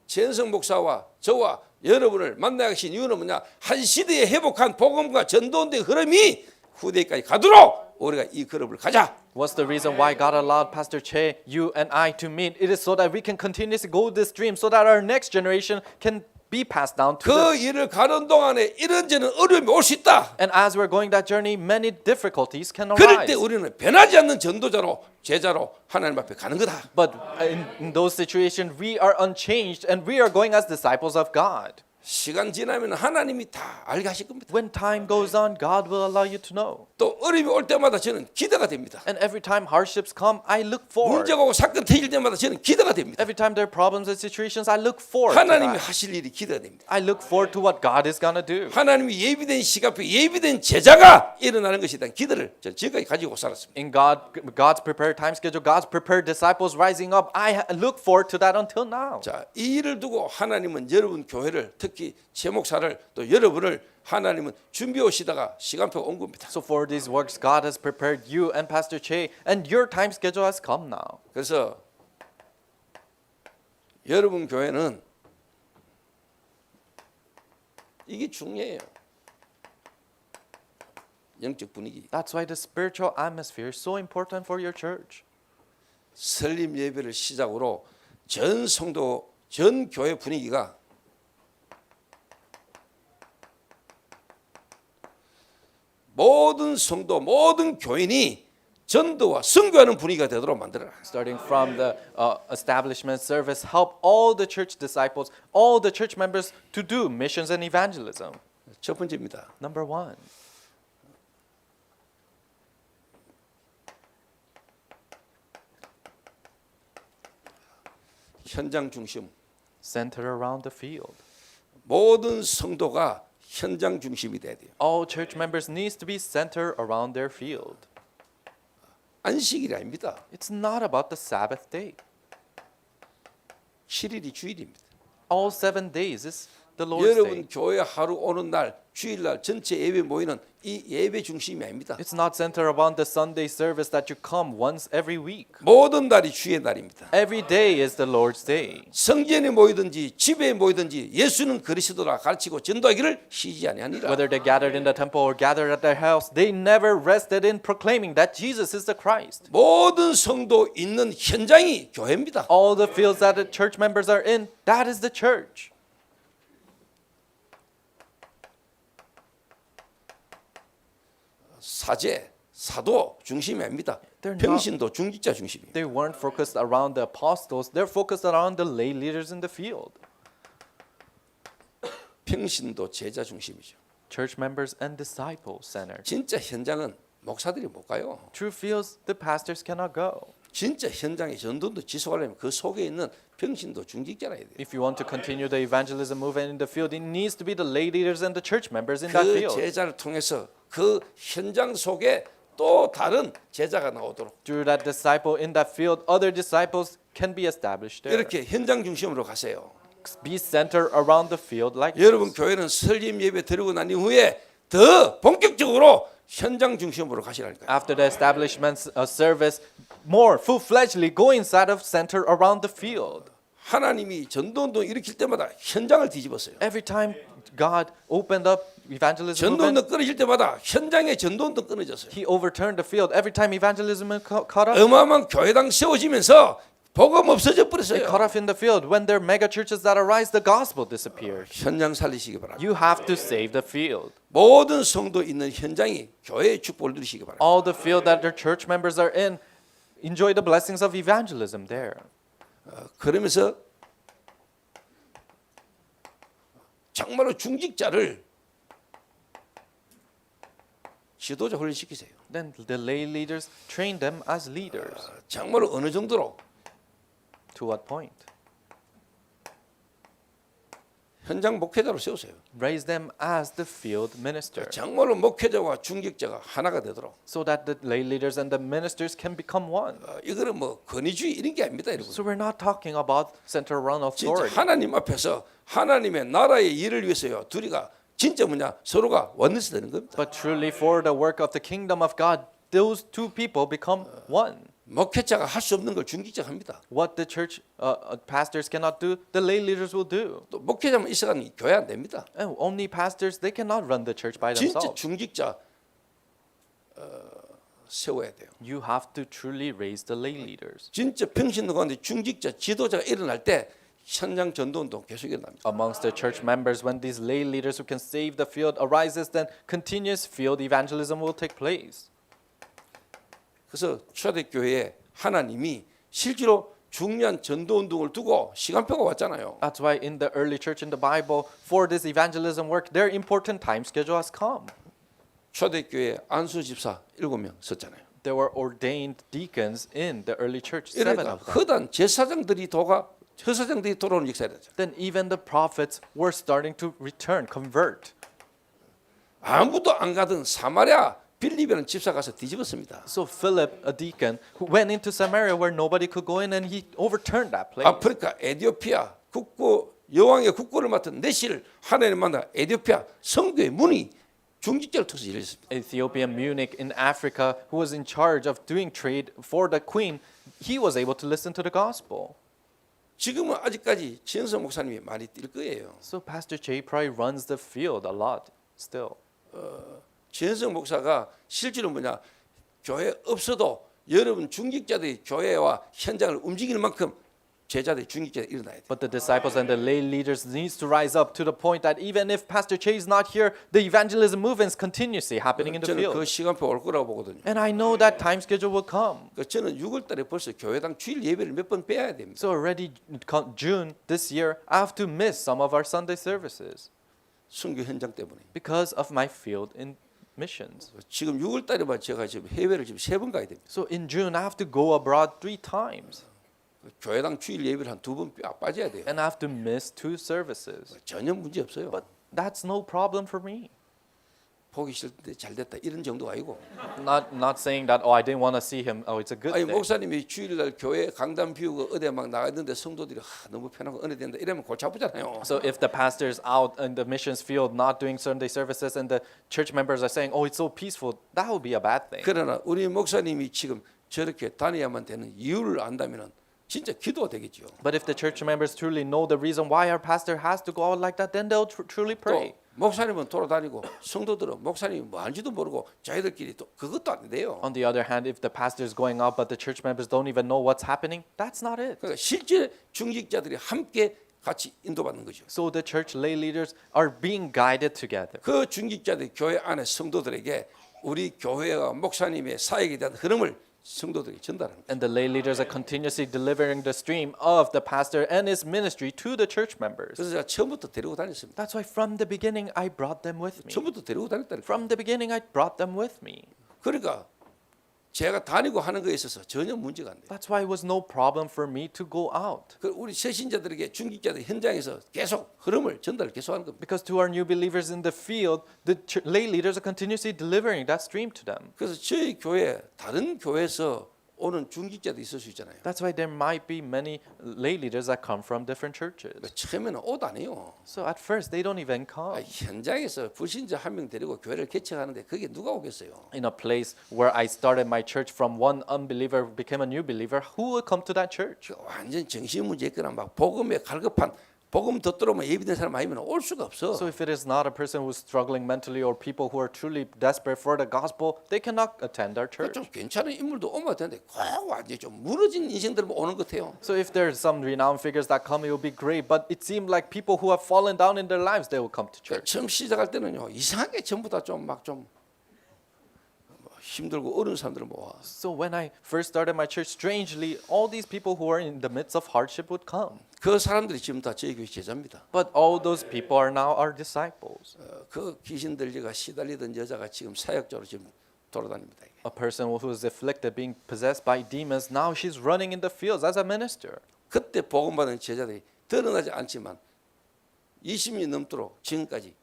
최현성 목사와 저와 여러분을 만나신 이유는 뭐냐? 한 시대에 회복한 복음과 전도운동의 흐름이 후대까지 가도록 우리가 이 그룹을 가자. What's the reason why God allowed Pastor Che, you and I to meet? It is so that we can continuously go this stream, so that our next generation can be passed down to 그 them. 일을 가는 동안에 이런저런 어려움이 올 수 있다. And as we're going that journey, many difficulties can 그럴 때 arise. 우리는 변하지 않는 전도자로 제자로 하나님 앞에 가는 거다. But in those situations, we are unchanged and we are going as disciples of God. 시간 지나면 하나님이 다 알게 하실 겁니다. When time goes on, God will allow you to know. 또 어려움이 올 때마다 저는 기대가 됩니다. And every time hardships come, I look forward. 문제가 오고 사건 터질 때마다 저는 기대가 됩니다. Every time there are problems and situations, I look forward to 하나님이 that. 하실 일이 기대가 됩니다. I look forward to what God is going to do. 하나님이 예비된 시간표, 예비된 제자가 일어나는 것에 대한 기대를 저는 지금까지 가지고 살았습니다. In God's prepared time schedule, God's prepared disciples rising up, I look forward to that until now. 자, 이 일을 두고 하나님은 여러분 교회를 특히 제 목사를 또 여러분을 하나님은 준비해 오시다가 시간표가 온 겁니다. So for these works, God has prepared you and Pastor Che, and your time schedule has come now. 그래서 여러분 교회는 이게 중요해요. 영적 분위기. That's why the spiritual atmosphere is so important for your church. 설립 예배를 시작으로 전 성도, 전 교회 분위기가 모든 성도, 모든 교인이 전도와 선교하는 분위기가 되도록 만들어라. Starting from the establishment service, help all the church disciples, all the church members to do missions and evangelism. 첫 번째입니다. Number one. 현장 중심. Centered around the field. 모든 성도가 현장 중심이 돼야 돼요. All church members needs to be centered around their field. 안식일이 아닙니다. It's not about the Sabbath day. 7일이 주일입니다. All 7 days is the Lord's day. 여러분 교회 하루 오는 날, 주일날 전체 예배 모이는 이 예배 중심이 아닙니다. It's not centered around the Sunday service that you come once every week. 모든 날이 주의 날입니다. Every day is the Lord's day. 성전에 모이든지 집에 모이든지 예수는 그리스도라 가르치고 전도하기를 쉬지 아니하니라. Whether they gathered in the temple or gathered at their house, they never rested in proclaiming that Jesus is the Christ. 모든 성도 있는 현장이 교회입니다. All the fields that the church members are in, that is the church. 사제, 사도 중심이 아닙니다. They're not- 평신도 중직자 중심이에요. They weren't focused around the apostles, they're focused around the lay leaders in the field. 평신도 제자 중심이죠. Church members and disciples centered. 진짜 현장은 목사들이 못 가요. True fields, the pastors cannot go. 진짜 현장의 전도도 지속하려면 그 속에 있는 평신도 중직자라 해야 돼요. If you want to continue the evangelism movement in the field, it needs to be the lay leaders and the church members in that 그 field. 제자를 통해서 그 현장 속에 또 다른 제자가 나오도록 Through that disciple in that field, other disciples can be established there. 이렇게 현장 중심으로 가세요. Be centered around the field like 여러분 this. 교회는 설립 예배 드리고 난 이후에 더 본격적으로 현장 중심으로 가시라니까요. After the establishment service, more full-fledgedly go inside of center around the field. 하나님이 전도운동 일으킬 때마다 현장을 뒤집었어요. Every time God opened up evangelism movement, 전도운동 끊어질 때마다 현장의 전도운동 끊어졌어요. He overturned the field. Every time evangelism caught up, 어마어마한 교회당 세워지면서 복음 없어져 it 버렸어요. caught up in the field. When there are mega churches that arise, the gospel disappears. 현장 살리시기 바랍니다. You have to save the field. 모든 성도 있는 현장이 교회의 축복을 누리시기 바랍니다. All the field that their church members are in, enjoy the blessings of evangelism there. 그러면서 정말로 중직자를 지도자 훈련시키세요. Then the lay leaders train them as leaders. 정말로 어느 정도로 To what point? 현장 목회자로 세우세요. Raise them as the field minister, 정말로 목회자와 중직자가 하나가 되도록. so that the lay leaders and the ministers can become one. 이거는 뭐 권위주의 이런 게 아닙니다, 여러분. So we're not talking about center around 진짜 authority. 하나님 앞에서 하나님의 나라의 일을 위해서요. 둘이가 진짜 서로가 원내스 되는 겁니다. But truly for the work of the kingdom of God, those two people become one. 목회자가 할 수 없는 걸 중직자가 합니다. What the church pastors cannot do, the lay leaders will do. 또 목회자만 있어가는 교회 안 됩니다. And only pastors, they cannot run the church by 진짜 themselves. 중직자 세워야 돼요. You have to truly raise the lay leaders. 진짜 평신도 가운데 중직자 지도자가 일어날 때 현장 전도운동 계속 일어납니다. Amongst the church members, when these lay leaders who can save the field arises, then continuous field evangelism will take place. 그래서 초대교회에 하나님이 실제로 중요한 전도운동을 두고 시간표가 왔잖아요. That's why in the early church in the Bible, for this evangelism work, their important time schedule has come. 초대교회 안수 집사 7명 섰잖아요. There were ordained deacons in the early church, 7 그러니까 of them. 허단 제사장들이 제사장들이 돌아오는 역사가 되죠. Then even the prophets were starting to return, convert. 아무도 안 가던 사마리아 빌립이라는 집사 가서 뒤집었습니다. So Philip, a deacon, who went into Samaria where nobody could go in, and he overturned that place. 아프리카 에티오피아 국고 여왕의 국고를 맡은 내시를 하나님 만나 에티오피아 성교의 문이 중직자를 통해서 열렸습니다. Ethiopian Munich in Africa, who was in charge of doing trade for the queen, he was able to listen to the gospel. 지금은 아직까지 지현석 목사님이 많이 뛸 거예요. So Pastor Jay probably runs the field a lot still. 지현석 목사가 실제로 교회 없어도 여러분 중직자들이 교회와 현장을 움직이는 만큼 제자들이 중직자들이 일어나야 돼요. But the disciples and the lay leaders needs to rise up to the point that even if Pastor Che is not here, the evangelism movement is continuously happening in the 저는 field. 그 시간표 올 거라고 보거든요. And I know that time schedule will come. 저는 6월달에 벌써 교회당 주일 예배를 몇 번 빼야 됩니다. So already June this year, I have to miss some of our Sunday services 선교 현장 때문에. because of my field in missions. 지금 6월달에만 제가 지금 해외를 지금 3번 가야 됩니다. So in June, I have to go abroad 3 times. 교회당 주일 예배를 한 2번 빠져야 돼요. and I have to miss 2 services. 전혀 문제 없어요. But that's no problem for me. 보기 싫은데 잘 됐다 이런 정도가 아니고. Not saying that I didn't want to see him. Oh, it's a good 아니 thing. 목사님이 주일날 교회 강단 비우고 어디 막 나가 있는데 성도들이 너무 편하고 은혜된다 이러면 골치 아프잖아요. So if the pastor is out in the missions field not doing Sunday services and the church members are saying, "Oh, it's so peaceful," that would be a bad thing. 그러나 우리 목사님이 지금 저렇게 다녀야만 되는 이유를 안다면은 진짜 기도가 되겠죠. But if the church members truly know the reason why our pastor has to go out like that, then they'll truly pray. 또 목사님은 돌아다니고 성도들은 목사님이 뭐 하는지도 모르고 자기들끼리 또 그것도 안 돼요. On the other hand, if the pastor is going out but the church members don't even know what's happening, that's not it. 그러니까 실제 중직자들이 함께 같이 인도받는 거죠. So the church lay leaders are being guided together. 그 중직자들이 교회 안에 성도들에게 우리 교회와 목사님의 사역에 대한 흐름을 성도들이 전달하는 거예요. And the lay leaders are continuously delivering the stream of the pastor and his ministry to the church members. 그래서 제가 처음부터 데리고 다녔습니다. That's why from the beginning I brought them with me. 처음부터 데리고 다녔다니까. From the beginning I brought them with me. 그러니까 제가 다니고 하는 거에 있어서 전혀 문제가 안 돼요. That's why it was no problem for me to go out. 그 우리 새신자들에게 중직자들 현장에서 계속 흐름을 전달을 계속하는 겁니다. Because to our new believers in the field, the lay leaders are continuously delivering that stream to them. 그래서 저희 교회 다른 교회에서 오는 중직자도 있을 수 있잖아요. That's why there might be many lay leaders that come from different churches. 처음에는 옷 아니에요. So at first they don't even come. 현장에서 불신자 한 명 데리고 교회를 개척하는데 그게 누가 오겠어요? In a place where I started my church from one unbeliever became a new believer, who would come to that church? 완전 정신 문제 있거나 막 복음에 갈급한 복음 덧들어오면 예비된 사람 아니면 올 수가 없어. So if it is not a person who's struggling mentally or people who are truly desperate for the gospel, they cannot attend our church. 좀 괜찮은 인물도 오면 되는데 꼭 완전 좀 무너진 인생들만 오는 것 같아요. So if there's some renowned figures that come, it will be great. But it seemed like people who have fallen down in their lives, they will come to church. 처음 시작할 때는요 이상하게 전부 다 좀 막 좀 힘들고 어려운 사람들을 모아. So when I first started my church, strangely, all these people who are in the midst of hardship would come. 그 사람들이 지금 다 저희 교회 제자입니다. But all those people are now our disciples. 그 귀신 들리가 시달리던 여자가 지금 사역자로 지금 돌아다닙니다. A person who is afflicted, being possessed by demons, now she's running in the fields as a minister. 그때 복음 받은 제자들이 드러나지 않지만 20년 넘도록 지금까지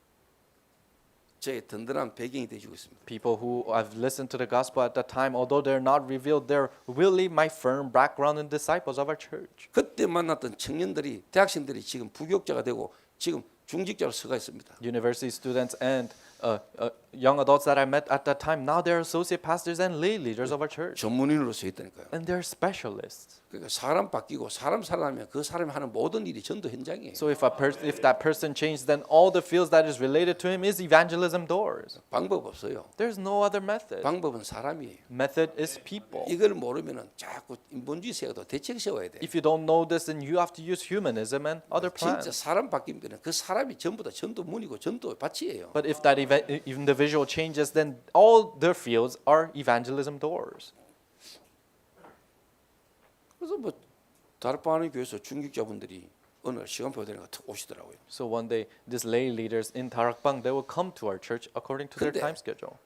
저의 든든한 배경이 되어주고 있습니다. People who have listened to the gospel at that time, although they're not revealed, they're really my firm background and disciples of our church. 그때 만났던 청년들이 대학생들이 지금 부교육자가 되고 지금 중직자로 서가 있습니다. University students and young adults that I met at that time, now they're associate pastors and lay leaders of our church. 전문인으로 서 있다니까요. And they're specialists. 그러니까 사람 바뀌고 사람 살아나면 그 사람이 하는 모든 일이 전도 현장이에요. So if that person changed, then all the fields that is related to him is evangelism doors. 방법 없어요. There's no other method. 방법은 사람이에요. Method is people. 이걸 모르면은 자꾸 인본주의 세워도 대책 세워야 돼. If you don't know this, then you have to use humanism and other 진짜 plans. 사람 바뀌면 그 사람이 전부 다 전도 문이고 전도 밭이에요. But if that individual changes, then all their fields are evangelism doors. 그래서 뭐 다락방하는 교회에서 중직자분들이 어느 날 시간표 되는 거 오시더라고요. So one day, these lay leaders in Tarakbang, they will come to our church according to their 근데- time schedule.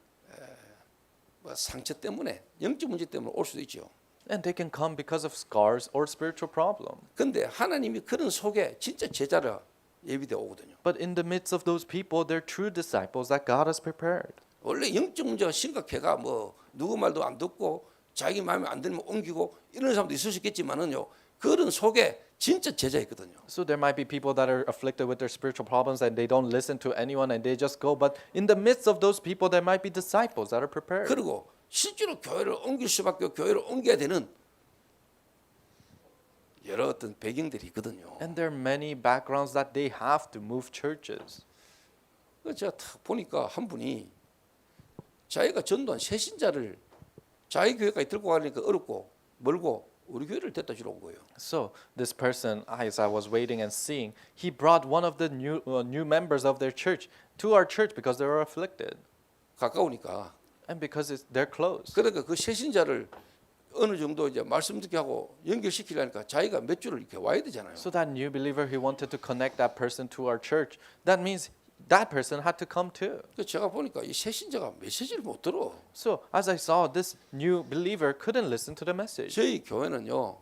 뭐 상처 때문에 영적 문제 때문에 올 수도 있죠. And they can come because of scars or spiritual problem. 근데 하나님이 그런 속에 진짜 제자를 예비되어 오거든요. But in the midst of those people, they're true disciples that God has prepared. 원래 영적 문제가 심각해가 뭐 누구 말도 안 듣고 자기 마음에 안 들면 옮기고 이런 사람도 있을 수 있겠지만은요. 그런 속에 진짜 제자 있거든요. So there might be people that are afflicted with their spiritual problems and they don't listen to anyone and they just go. But in the midst of those people, there might be disciples that are prepared. 그리고 실제로 교회를 옮길 수밖에 없고 교회를 옮겨야 되는 여러 어떤 배경들이 있거든요. And there are many backgrounds that they have to move churches. 그래서 제가 딱 보니까 한 분이 자기가 전도한 새신자를 자기 교회까지 들고 가니까 어렵고 멀고 우리 교회를 데려다 주러 온 거예요. So this person, as I was waiting and seeing, he brought one of the new members of their church to our church because they were afflicted 가까우니까. and because they're close. 그러니까 그 새신자를 어느 정도 이제 말씀 듣게 하고 연결시키려니까 자기가 몇 주를 이렇게 와야 되잖아요. So that new believer, he wanted to connect that person to our church. That means that person had to come too. 그래서 제가 보니까 이 새신자가 메시지를 못 들어. So as I saw, this new believer couldn't listen to the message. 저희 교회는요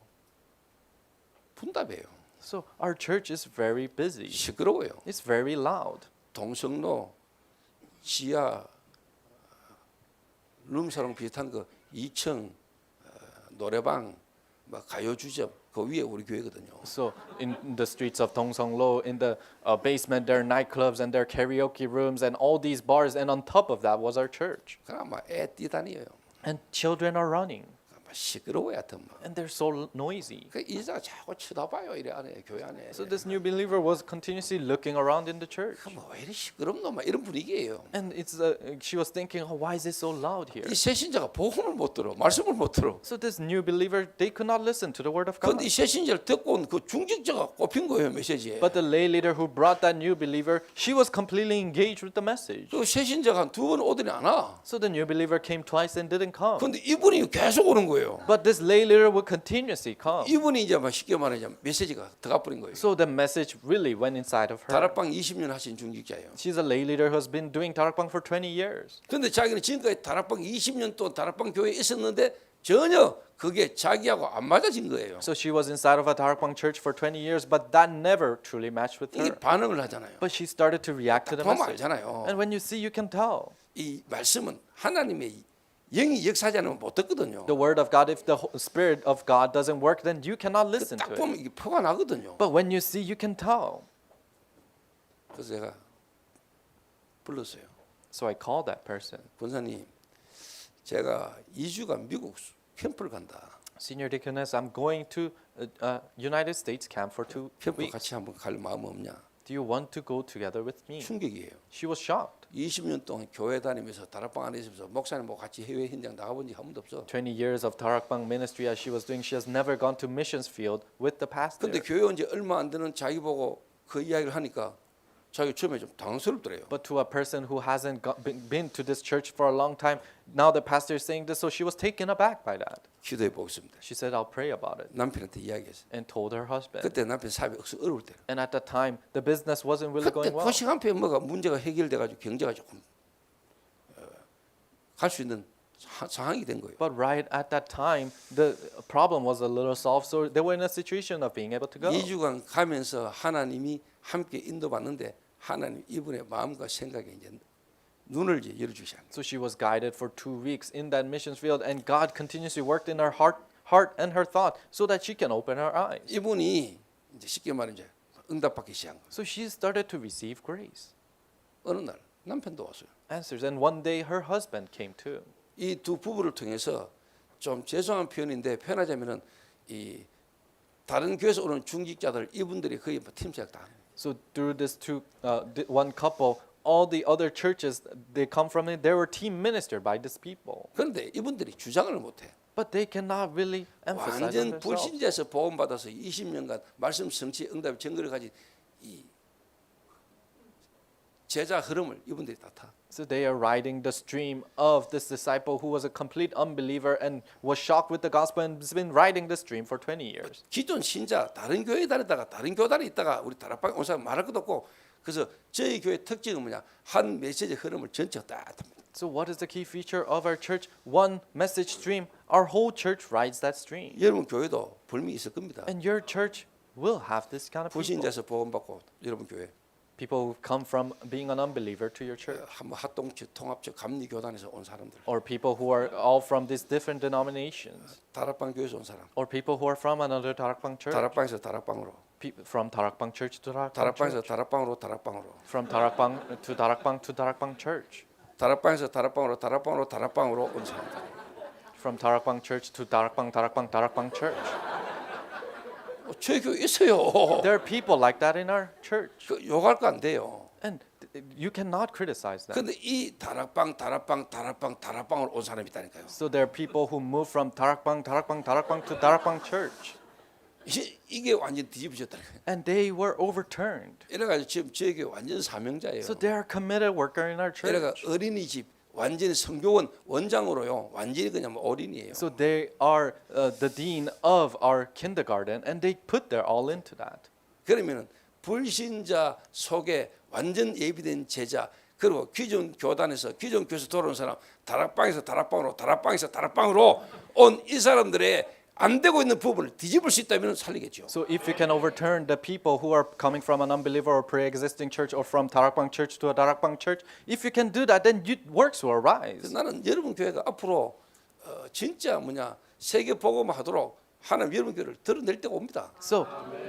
분답해요. So our church is very busy. 시끄러워요. It's very loud. 동성로 지하 룸사롱 비슷한 거 2층 노래방 막 가요 주점 그 위에 우리 교회거든요. So in the streets of Dongseonglo, in the basement, there are nightclubs and there are karaoke rooms and all these bars. And on top of that was our church. 그럼 막애 뛰다니요. And children are running. 시끄러워야 하여튼 뭐. And they're so noisy. 그 이자가 자꾸 쳐다봐요 이래 안에 교회 안에. So this new believer was continuously looking around in the church. 뭐왜 이리 시끄럽노 막 이런 분위기예요. And she was thinking, oh, why is it so loud here? 이 새신자가 복음을 못 들어, 말씀을 못 들어. So this new believer, they could not listen to the word of God. 그런데 이 새신자를 듣고 온 그 중직자가 꼽힌 거예요 메시지에. But the lay leader who brought that new believer, she was completely engaged with the message. 그 새신자가 한 두 번 오더니 안 와. So the new believer came twice and didn't come. 그런데 이분이 계속 오는 거예요. But this lay leader would continuously come. 이분이 이제 막 쉽게 말하자면 메시지가 들어가 버린 거예요. So the message really went inside of her. 다락방 20년 하신 중직자예요. She's a lay leader who has been doing 다락방 for 20 years. 그런데 자기는 지금까지 다락방 20년 동안 다락방 교회에 있었는데 전혀 그게 자기하고 안 맞아진 거예요. So she was inside of a 다락방 church for 20 years, but that never truly matched with 이게 her. 반응을 하잖아요. But she started to react to the 보면 message. 알잖아요. And when you see, you can tell. 이 말씀은 하나님의 영이 역사하지 않으면 못 듣거든요. The word of God, if the Spirit of God doesn't work, then you cannot listen 딱 to it. 보면 이게 표가 나거든요. But when you see, you can tell. 그래서 제가 불렀어요. So I called that person. 권사님, 제가 2주간 미국 캠프를 간다. Senior deaconess, I'm going to United States camp for 2 캠프 weeks. 같이 한번 갈 마음 없냐? Do you want to go together with me? 충격이에요. She was shocked. 20년 동안 교회 다니면서 다락방 안에 있으면서 목사님하고 같이 해외 현장 나가본 적 한 번도 없어. 20 years of 다락방 ministry as she was doing, she has never gone to missions field with the pastor. 근데 교회 온 지 얼마 안 되는 자기 보고 그 이야기를 하니까 자기 처음에 좀 당황스럽더래요. But to a person who hasn't been to this church for a long time, now the pastor is saying this, so she was taken aback by that. 기도해 보겠습니다. She said, I'll pray about it, 남편한테 이야기했어요. and told her husband. 그때 남편 사업이 억수 어려울 때. And at that time, the business wasn't really 그때 going well. 그 시간표에 뭐가 문제가 해결돼 가지고 경제가 조금 갈 수 있는 상황이 된 거예요. But right at that time, the problem was a little solved, so they were in a situation of being able to go. 2주간 가면서 하나님이 함께 인도받는데 하나님 이분의 마음과 생각에 이제 눈을 이제 열어주셔야 합니다. So she was guided for 2 weeks in that missions field, and God continuously worked in her heart and her thought so that she can open her eyes. 이분이 이제 쉽게 말하면 이제 응답받기 시작한 거예요. So she started to receive grace, 어느 날 남편도 왔어요. answers, and one day her husband came too. 이 두 부부를 통해서 좀 죄송한 표현인데 표현하자면은 이 다른 교회에서 오는 중직자들 이분들이 거의 뭐 팀장 다. So through this one couple, all the other churches they come from it, they were team ministered by these people. 그런데 이분들이 주장을 못해. But they cannot really emphasize on 완전 themselves. 불신자에서 보험 받아서 20년간 말씀 성취 응답 증거를 가진 이 제자 흐름을 이분들이 다 타. So they are riding the stream of this disciple who was a complete unbeliever and was shocked with the gospel and has been riding the stream for 20 years. 기존 신자 다른 교회 다녔다가 다른 교단에 있다가 우리 다락방 온 사람 말할 것도 없고 그래서 저희 교회 특징은 뭐냐 한 메시지 흐름을 전체가 다 탑니다. So what is the key feature of our church? One message stream. Our whole church rides that stream. 여러분 교회도 불미 있을 겁니다. And your church will have this kind of people. 불신자에서 보험 받고 여러분 교회 People who come from being an unbeliever to your church. 한번 합동체 통합체 감리 교단에서 온 사람들, Or people who are all from these different denominations. 다락방 교회에서 온 사람, Or people who are from another 다락방 church. 다락방에서 다락방으로, From 다락방 church to 다락방 다락방에서 church. 다락방으로 다락방으로, From 다락방 to 다락방 church. 다락방에서 다락방으로 다락방으로 다락방으로 온 사람들. From 다락방 church to 다락방 church. 저희 교회 있어요. There are people like that in our church. 그 욕할 거 안 돼요. And you cannot criticize them. 근데 이 다락방으로 온 사람이 있다니까요. So there are people who move from 다락방 to 다락방 church. 이게 완전 뒤집어졌다니까요. And they were overturned. 이래가지고 지금 저희 교회 완전 사명자예요. So they are committed worker in our 이래가 church. 어린이집 완전히 성교원 원장으로요. 완전히 그냥 뭐 어린이에요. So they are the dean of our kindergarten, and they put their all into that. 그러면은 불신자 속에 완전 예비된 제자 그리고 기존 교단에서 기존 교회에서 돌아온 사람 다락방에서 다락방으로 온 이 사람들의 안 되고 있는 부분을 뒤집을 수 있다면 살리겠죠. So if you can overturn the people who are coming from an unbeliever or pre-existing church or from Tarakbang church to a Tarakbang church, if you can do that, then works will arise. 그래서 나는 여러분 교회가 앞으로 진짜 세계 복음화 하도록 하나님 여러분 교회를 드러낼 때가 옵니다. So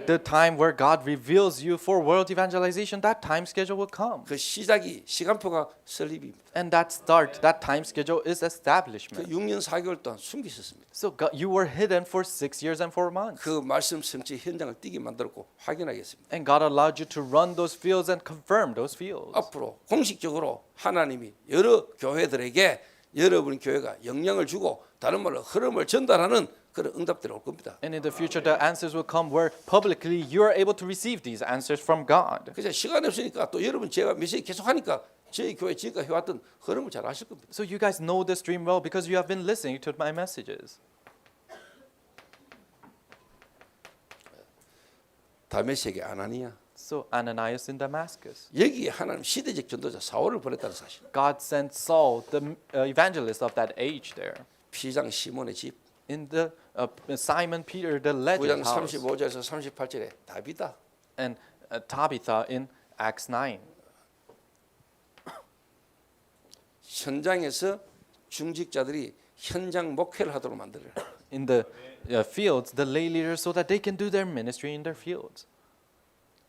the time where God reveals you for world evangelization, that time schedule will come. 그 시간표가 설립입니다. And that time schedule is 그 establishment. 6년 4개월 동안 숨겨 있었습니다. So God, you were hidden for 6 years and 4 months. 그 말씀 성취 현장을 뛰게 만들었고 확인하겠습니다. And God allowed you to run those fields and confirm those fields. 앞으로 공식적으로 하나님이 여러 교회들에게 여러분 교회가 영향을 주고 다른 말로 흐름을 전달하는 그런 응답들이 올 겁니다. And in the future, the answers will come where publicly you are able to receive these answers from God. 그래서 시간이 없으니까 또 여러분 제가 메시지 계속 하니까 저희 교회 지금까지 해왔던 흐름을 잘 아실 겁니다. So you guys know this dream well because you have been listening to my messages. 다메섹의 아나니아 So Ananias in Damascus. 여기에 하나님 시대적 전도자 사울을 보냈다는 사실. God sent Saul, the evangelist of that age there. 피장 시몬의 집 In the Simon Peter, the 9장 legend house. 35절에서 38절에 다비다 And Tabitha in Acts 9. 현장에서 중직자들이 현장 목회를 하도록 만들어요. In the fields, the lay leaders so that they can do their ministry in their fields.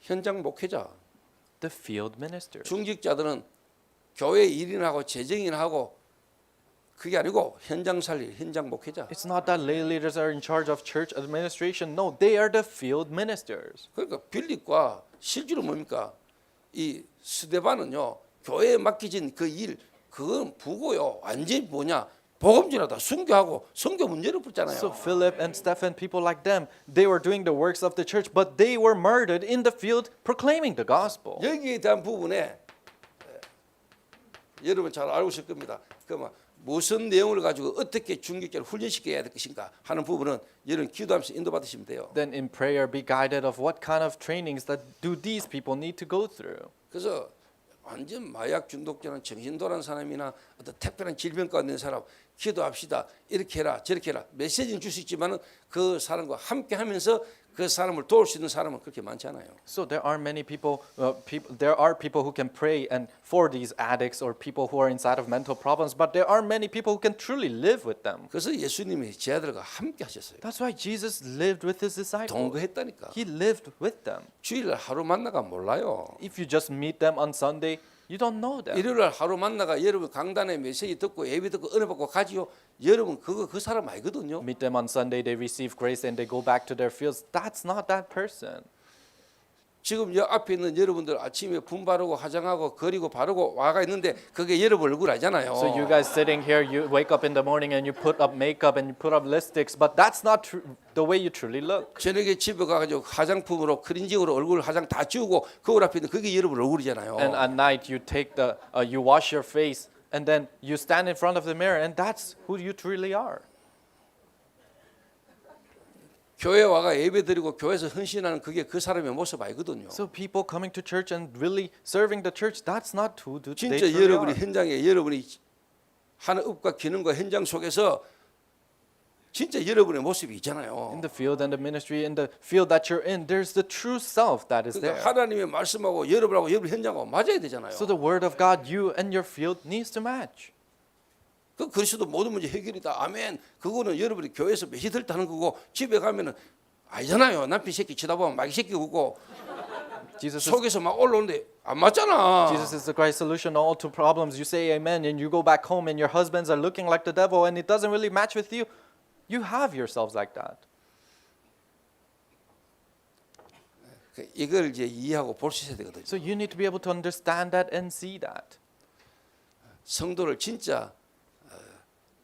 현장 목회자 The field minister. 중직자들은 교회 일인하고 재정인하고 그게 아니고 현장 살릴 현장 목회자. It's not that lay leaders are in charge of church administration. No, they are the field ministers. 그러니까 빌립과 실제로 뭡니까? 이 스데반은요 교회에 맡겨진 그 일 그건 부고요 완전히 뭐냐 복음전하다 순교하고 선교 문제를 붙잖아요. So Philip and Stephen, people like them, they were doing the works of the church, but they were murdered in the field proclaiming the gospel. 여기에 대한 부분에 여러분 잘 알고 있을 겁니다. 그러면 무슨 내용을 가지고 어떻게 중직자를 훈련시켜야 될 것인가 하는 부분은 여러분 기도하면서 인도받으시면 돼요. Then in prayer be guided of what kind of trainings that do these people need to go through. 그래서 완전 마약 중독자는 정신도란 사람이나 어떤 특별한 질병 가운데 있는 사람 기도합시다. 이렇게 해라 저렇게 해라 메시지는 줄 수 있지만은 그 사람과 함께 하면서 그 사람을 도울 수 있는 사람은 그렇게 많지 않아요. So there are many people, there are people who can pray and for these addicts or people who are inside of mental problems, but there are many people who can truly live with them. 그래서 예수님이 제 아들과 함께 하셨어요. That's why Jesus lived with his disciples. 동거했다니까. He lived with them. 주일날 하루 만나가 몰라요. If you just meet them on Sunday, you don't know them. 일요일날 하루 만나가 여러분 강단에 메시지 듣고 예배 듣고 은혜 받고 가지요. 여러분 그거 그 사람 아니거든요. Meet them on Sunday, they receive grace and they go back to their fields. That's not that person. 지금 여 앞에 있는 여러분들 아침에 분 바르고 화장하고 거리고 바르고 와가 있는데 그게 여러분 얼굴 아니잖아요. So you guys sitting here, you wake up in the morning and you put up makeup and you put up lipsticks, but that's not the way you truly look. 저녁에 집에 가가지고 화장품으로 크린징으로 얼굴 화장 다 지우고 거울 앞에 있는 그게 여러분 얼굴이잖아요. And at night you take you wash your face and then you stand in front of the mirror and that's who you truly are. 교회 와가 예배 드리고 교회에서 헌신하는 그게 그 사람의 모습 아니거든요. So people coming to church and really serving the church, that's not who they 진짜 truly 여러분이 are. 현장에 여러분이 하는 업과 기능과 현장 속에서 진짜 여러분의 모습이 있잖아요. In the field and the ministry, in the field that you're in, there's the true self that is there. 그러니까 하나님의 말씀하고 여러분하고 여러분 현장하고 맞아야 되잖아요. So the word of God, you and your field needs to match. 그 그리스도 모든 문제 해결이다. 아멘. 그거는 여러분이 교회에서 메시지 들 하는 거고 집에 가면은 아니잖아요. 남편 새끼 쳐다보면 마귀 새끼 오고 Jesus is, 속에서 막 올라오는데 안 맞잖아. Jesus is the Christ solution to all two problems. You say amen and you go back home and your husbands are looking like the devil and it doesn't really match with you. You have yourselves like that. 이걸 이제 이해하고 볼 수 있어야 되거든요. So you need to be able to understand that and see that. 성도를 진짜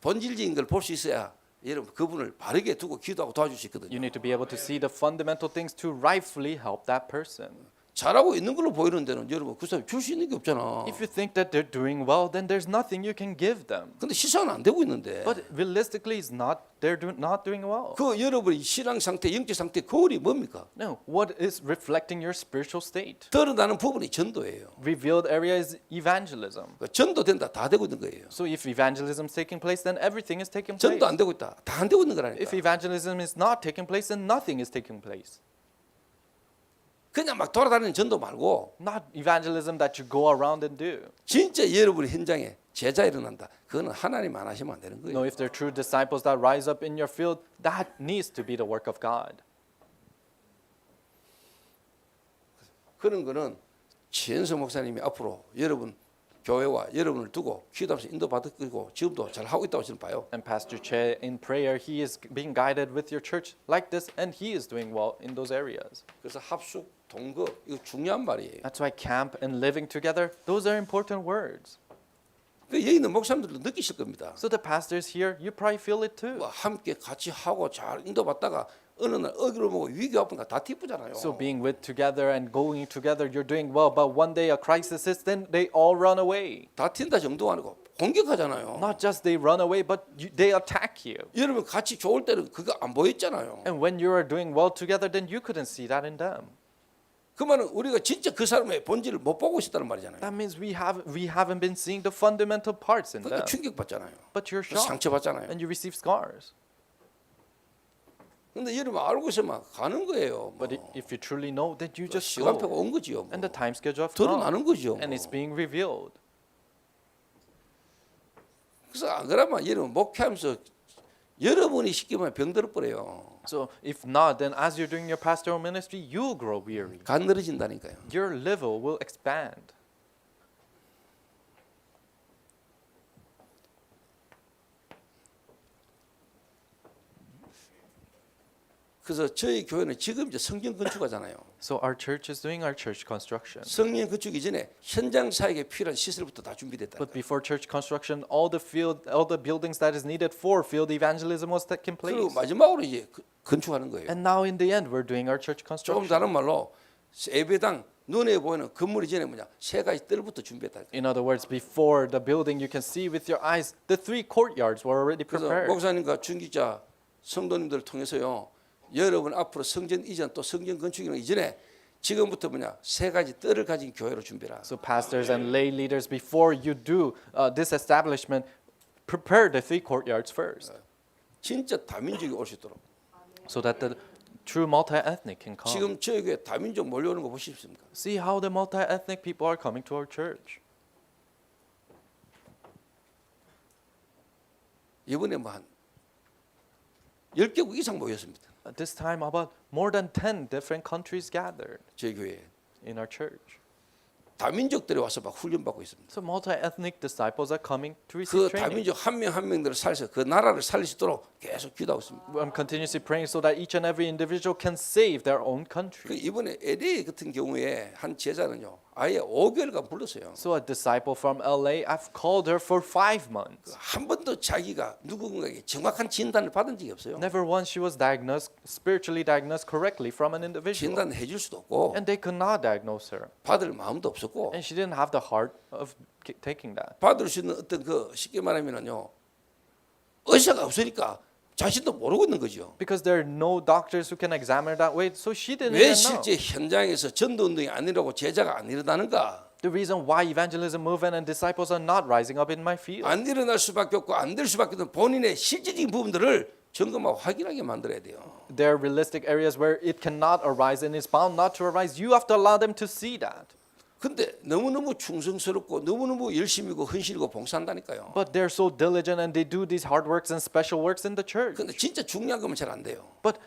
본질적인 걸 볼 수 있어야 여러분 그분을 바르게 두고 기도하고 도와줄 수 있거든요. You need to be able to see the fundamental things to rightfully help that person. 잘하고 있는 걸로 보이는 데는 여러분 그 사람 줄 수 있는 게 없잖아. If you think that they're doing well, then there's nothing you can give them. 근데 시상은 안 되고 있는데 But realistically, it's not. Not doing well. 그 여러분의 신앙 상태, 영적 상태 거울이 뭡니까? No, what is reflecting your spiritual state? 드러나는 부분이 전도예요. Revealed area is evangelism. 그 전도된다 다 되고 있는 거예요. So if evangelism is taking place, then everything is taking place. 전도 안 되고 있다. 다 안 되고 있는 거라니까. If evangelism is not taking place, then nothing is taking place. 그냥 막 돌아다니는 전도 말고 Not evangelism that you go around and do. 진짜 여러분의 현장에 제자 일어난다. 그거는 하나님 안 하시면 안 되는 거예요. No, if they're true disciples that rise up in your field, that needs to be the work of God. 그런 거는 최현석 목사님이 앞으로 여러분 교회와 여러분을 두고 기도하면서 인도받을 거고 지금도 잘 하고 있다고 저는 봐요. And Pastor Che, in prayer, he is being guided with your church like this, and he is doing well in those areas. 그래서 합숙, 동거 이거 중요한 말이에요. That's why camp and living together, those are important words. 그 여기 있는 목사님들도 느끼실 겁니다. So the pastors here, you probably feel it too. 뭐 함께 같이 하고 잘 인도받다가 어느 날 어기로 보고 위기 아프니까 다 뒤쁘잖아요. So being with together and going together, you're doing well. But one day a crisis hits, then they all run away. 다 튄다 정도가 아니고 공격하잖아요. Not just they run away, but they attack you. 여러분 같이 좋을 때는 그거 안 보였잖아요. And when you are doing well together, then you couldn't see that in them. 그 말은 우리가 진짜 그 사람의 본질을 못 보고 있었다는 말이잖아요. That means we haven't been seeing the fundamental parts in 그러니까 them. 충격받잖아요. But you're shocked 상처받잖아요. and you receive scars. 근데 여러분 알고 있으면 가는 거예요. 뭐. But if you truly know, then you just 시간표가 go. 온 거지요. 뭐. And the time schedule have come. 드러나는 거죠. And it's being revealed. 그래서 안 그러면 여러분 목회하면서 여러분이 쉽게 말하면 병들어 버려요. So if not, then as you're doing your pastoral ministry, you'll grow weary. 간 늘어진다니까요. Your level will expand. 그래서 저희 교회는 지금 이제 성경 건축하잖아요. So our church is doing our church construction. 성경 건축 이전에 현장 사역에 필요한 시설부터 다 준비됐다. But before church construction, all the buildings that is needed for field evangelism was taking 그리고 place. 마지막으로 이제 건축하는 거예요. And now in the end, we're doing our church 조금 construction. 다른 말로 예배당 눈에 보이는 건물 이전에 뭐냐 세 가지 뜰부터 준비했다. In other words, before the building you can see with your eyes, the 3 courtyards were already 그래서 prepared. 목사님과 중기자 성도님들을 통해서요. 여러분 앞으로 성전 이전 또 성전 건축이는 이전에 지금부터 뭐냐 세 가지 뜰을 가진 교회로 준비라. So pastors and lay leaders, before you do this establishment, prepare the 3 courtyards first, 진짜 다민족이 올 수 있도록. so that the true multi-ethnic can come. 지금 저희 교회 다민족 몰려오는 거 보십니까? See how the multi-ethnic people are coming to our church. 이번에 뭐 한 10개국 이상 모였습니다. At this time, about more than 10 different countries gathered 저희 교회에. in our church. 다민족들이 와서 막 훈련받고 있습니다. So multi-ethnic disciples are coming to 그 receive training. 다민족 한 명 한 명들을 살려서 그 나라를 살릴 수 있도록 계속 기도하고 있습니다. I'm continuously praying so that each and every individual can save their own 그 country. 이번에 LA 같은 경우에 한 제자는요. 아예 5개월간 불렀어요. So a disciple from LA, I've called her for 5 months. 한 번도 자기가 누군가에게 정확한 진단을 받은 적이 없어요. Never once she was diagnosed, spiritually diagnosed correctly from an individual. 진단을 해줄 수도 없고 And they could not diagnose her. 받을 마음도 없었고 And she didn't have the heart of taking that. 받을 수 있는 어떤 그 쉽게 말하면은요. 의사가 없으니까 자신도 모르고 있는 거죠. Because there are no doctors who can examine her that way, so she didn't 왜 even know. 실제 현장에서 전도운동이 안 일어나고 제자가 안 일어나는가? The reason why evangelism movement and disciples are not rising up in my field. 안 일어날 수밖에 없고 안 될 수밖에 없는 본인의 실질적인 부분들을 점검하고 확인하게 만들어야 돼요. There are realistic areas where it cannot arise and is bound not to arise. You have to allow them to see that. 근데 너무너무 충성스럽고 너무너무 열심히고 헌신이고 봉사한다니까요. But they're so diligent and they do these hard works and special works in the church. 근데 진짜 중요한 거면 잘 안 돼요. But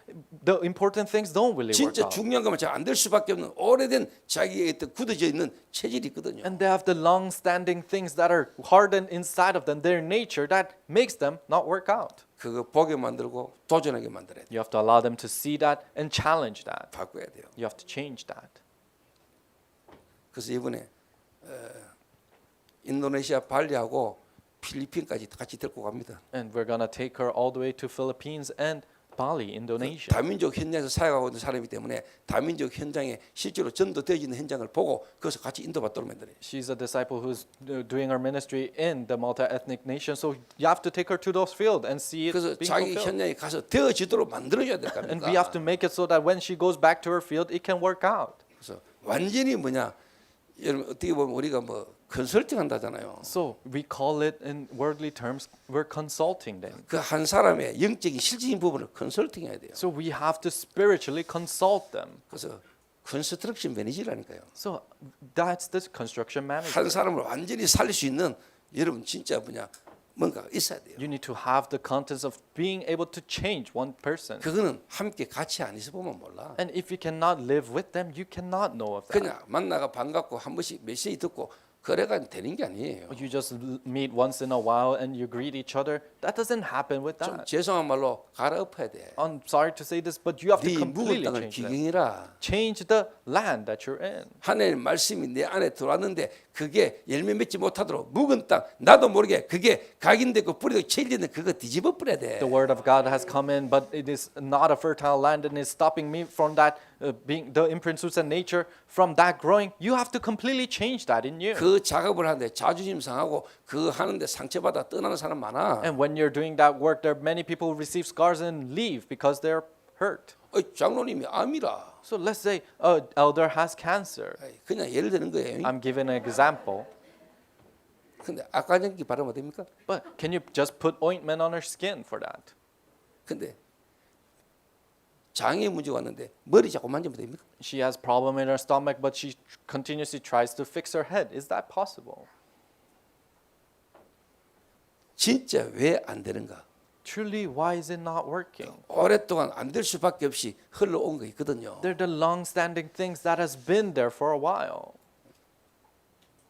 the important things don't really work 진짜 out. 중요한 거면 잘 안 될 수밖에 없는 오래된 자기의 어떤 굳어져 있는 체질이 있거든요. And they have the long-standing things that are hardened inside of them, their nature, that makes them not work out. 그거 보게 만들고 도전하게 만들어야 돼요. You have to allow them to see that and challenge that. 바꿔야 돼요. You have to change that. 그래서 이번에 인도네시아 발리하고 필리핀까지 같이 데리고 갑니다. And we're going to take her all the way to Philippines and Bali, Indonesia. 다민족 현장에서 사역하고 있는 사람이기 때문에 다민족 현장에 실제로 전도되어지는 현장을 보고 거기서 같이 인도받도록 만들어요. She's a disciple who's doing her ministry in the multi-ethnic nation, so you have to take her to those fields and see it 그래서 being 자기 fulfilled. 현장에 가서 되어지도록 만들어줘야 될 And we have 겁니다. to make it so that when she goes back to her field, it can work out. 그래서 완전히 뭐냐, 여러분 어떻게 보면 우리가 뭐 컨설팅 한다잖아요. So we call it in worldly terms, we're consulting them. 그 한 사람의 영적인 실질적인 부분을 컨설팅해야 돼요. So we have to spiritually consult them. 그래서 컨스트럭션 매니저라니까요. So that's the construction manager. 한 사람을 완전히 살릴 수 있는 여러분 진짜 뭐냐 뭔가 있어야 돼요. You need to have the contents of being able to change one person. 그거는 함께 같이 안 있어 보면 몰라. And if you cannot live with them, you cannot know of that. 그냥 만나가 반갑고 한 번씩 메시지 듣고 그래가 되는 게 아니에요. You just meet once in a while and you greet each other. That doesn't happen with 좀 that. 죄송한 말로 갈아엎어야 돼. I'm sorry to say this, but you have to 네 묵은 completely 땅을 change them. 기경이라. Change the land that you're in. 하나님 말씀이 내 안에 들어왔는데 그게 열매 맺지 못하도록 묵은 땅 나도 모르게 그게 각인되고 뿌리고 체일되는 그거 뒤집어 버려야 돼. The word of God has come in, but it is not a fertile land and is stopping me from that being the imprint fruits and nature from that growing. You have to completely change that in you. 그 작업을 하는데 자존심 상하고 그 하는데 상처받아 떠나는 사람 많아. And when you're doing that work, there are many people who receive scars and leave because they're hurt. 장로님이 암이라. So let's say an elder has cancer. 그냥 예를 드는 거예요. I'm giving an example. 근데 악화전기 바르면 됩니까? But can you just put ointment on her skin for that? 근데 장애 문제가 왔는데 머리 자꾸 만지면 됩니까? She has problem in her stomach, but she continuously tries to fix her head. Is that possible? 진짜 왜 안 되는가? Truly, why is it not working? 오랫동안 안 될 수밖에 없이 흘러온 거 있거든요. They're the long-standing things that has been there for a while.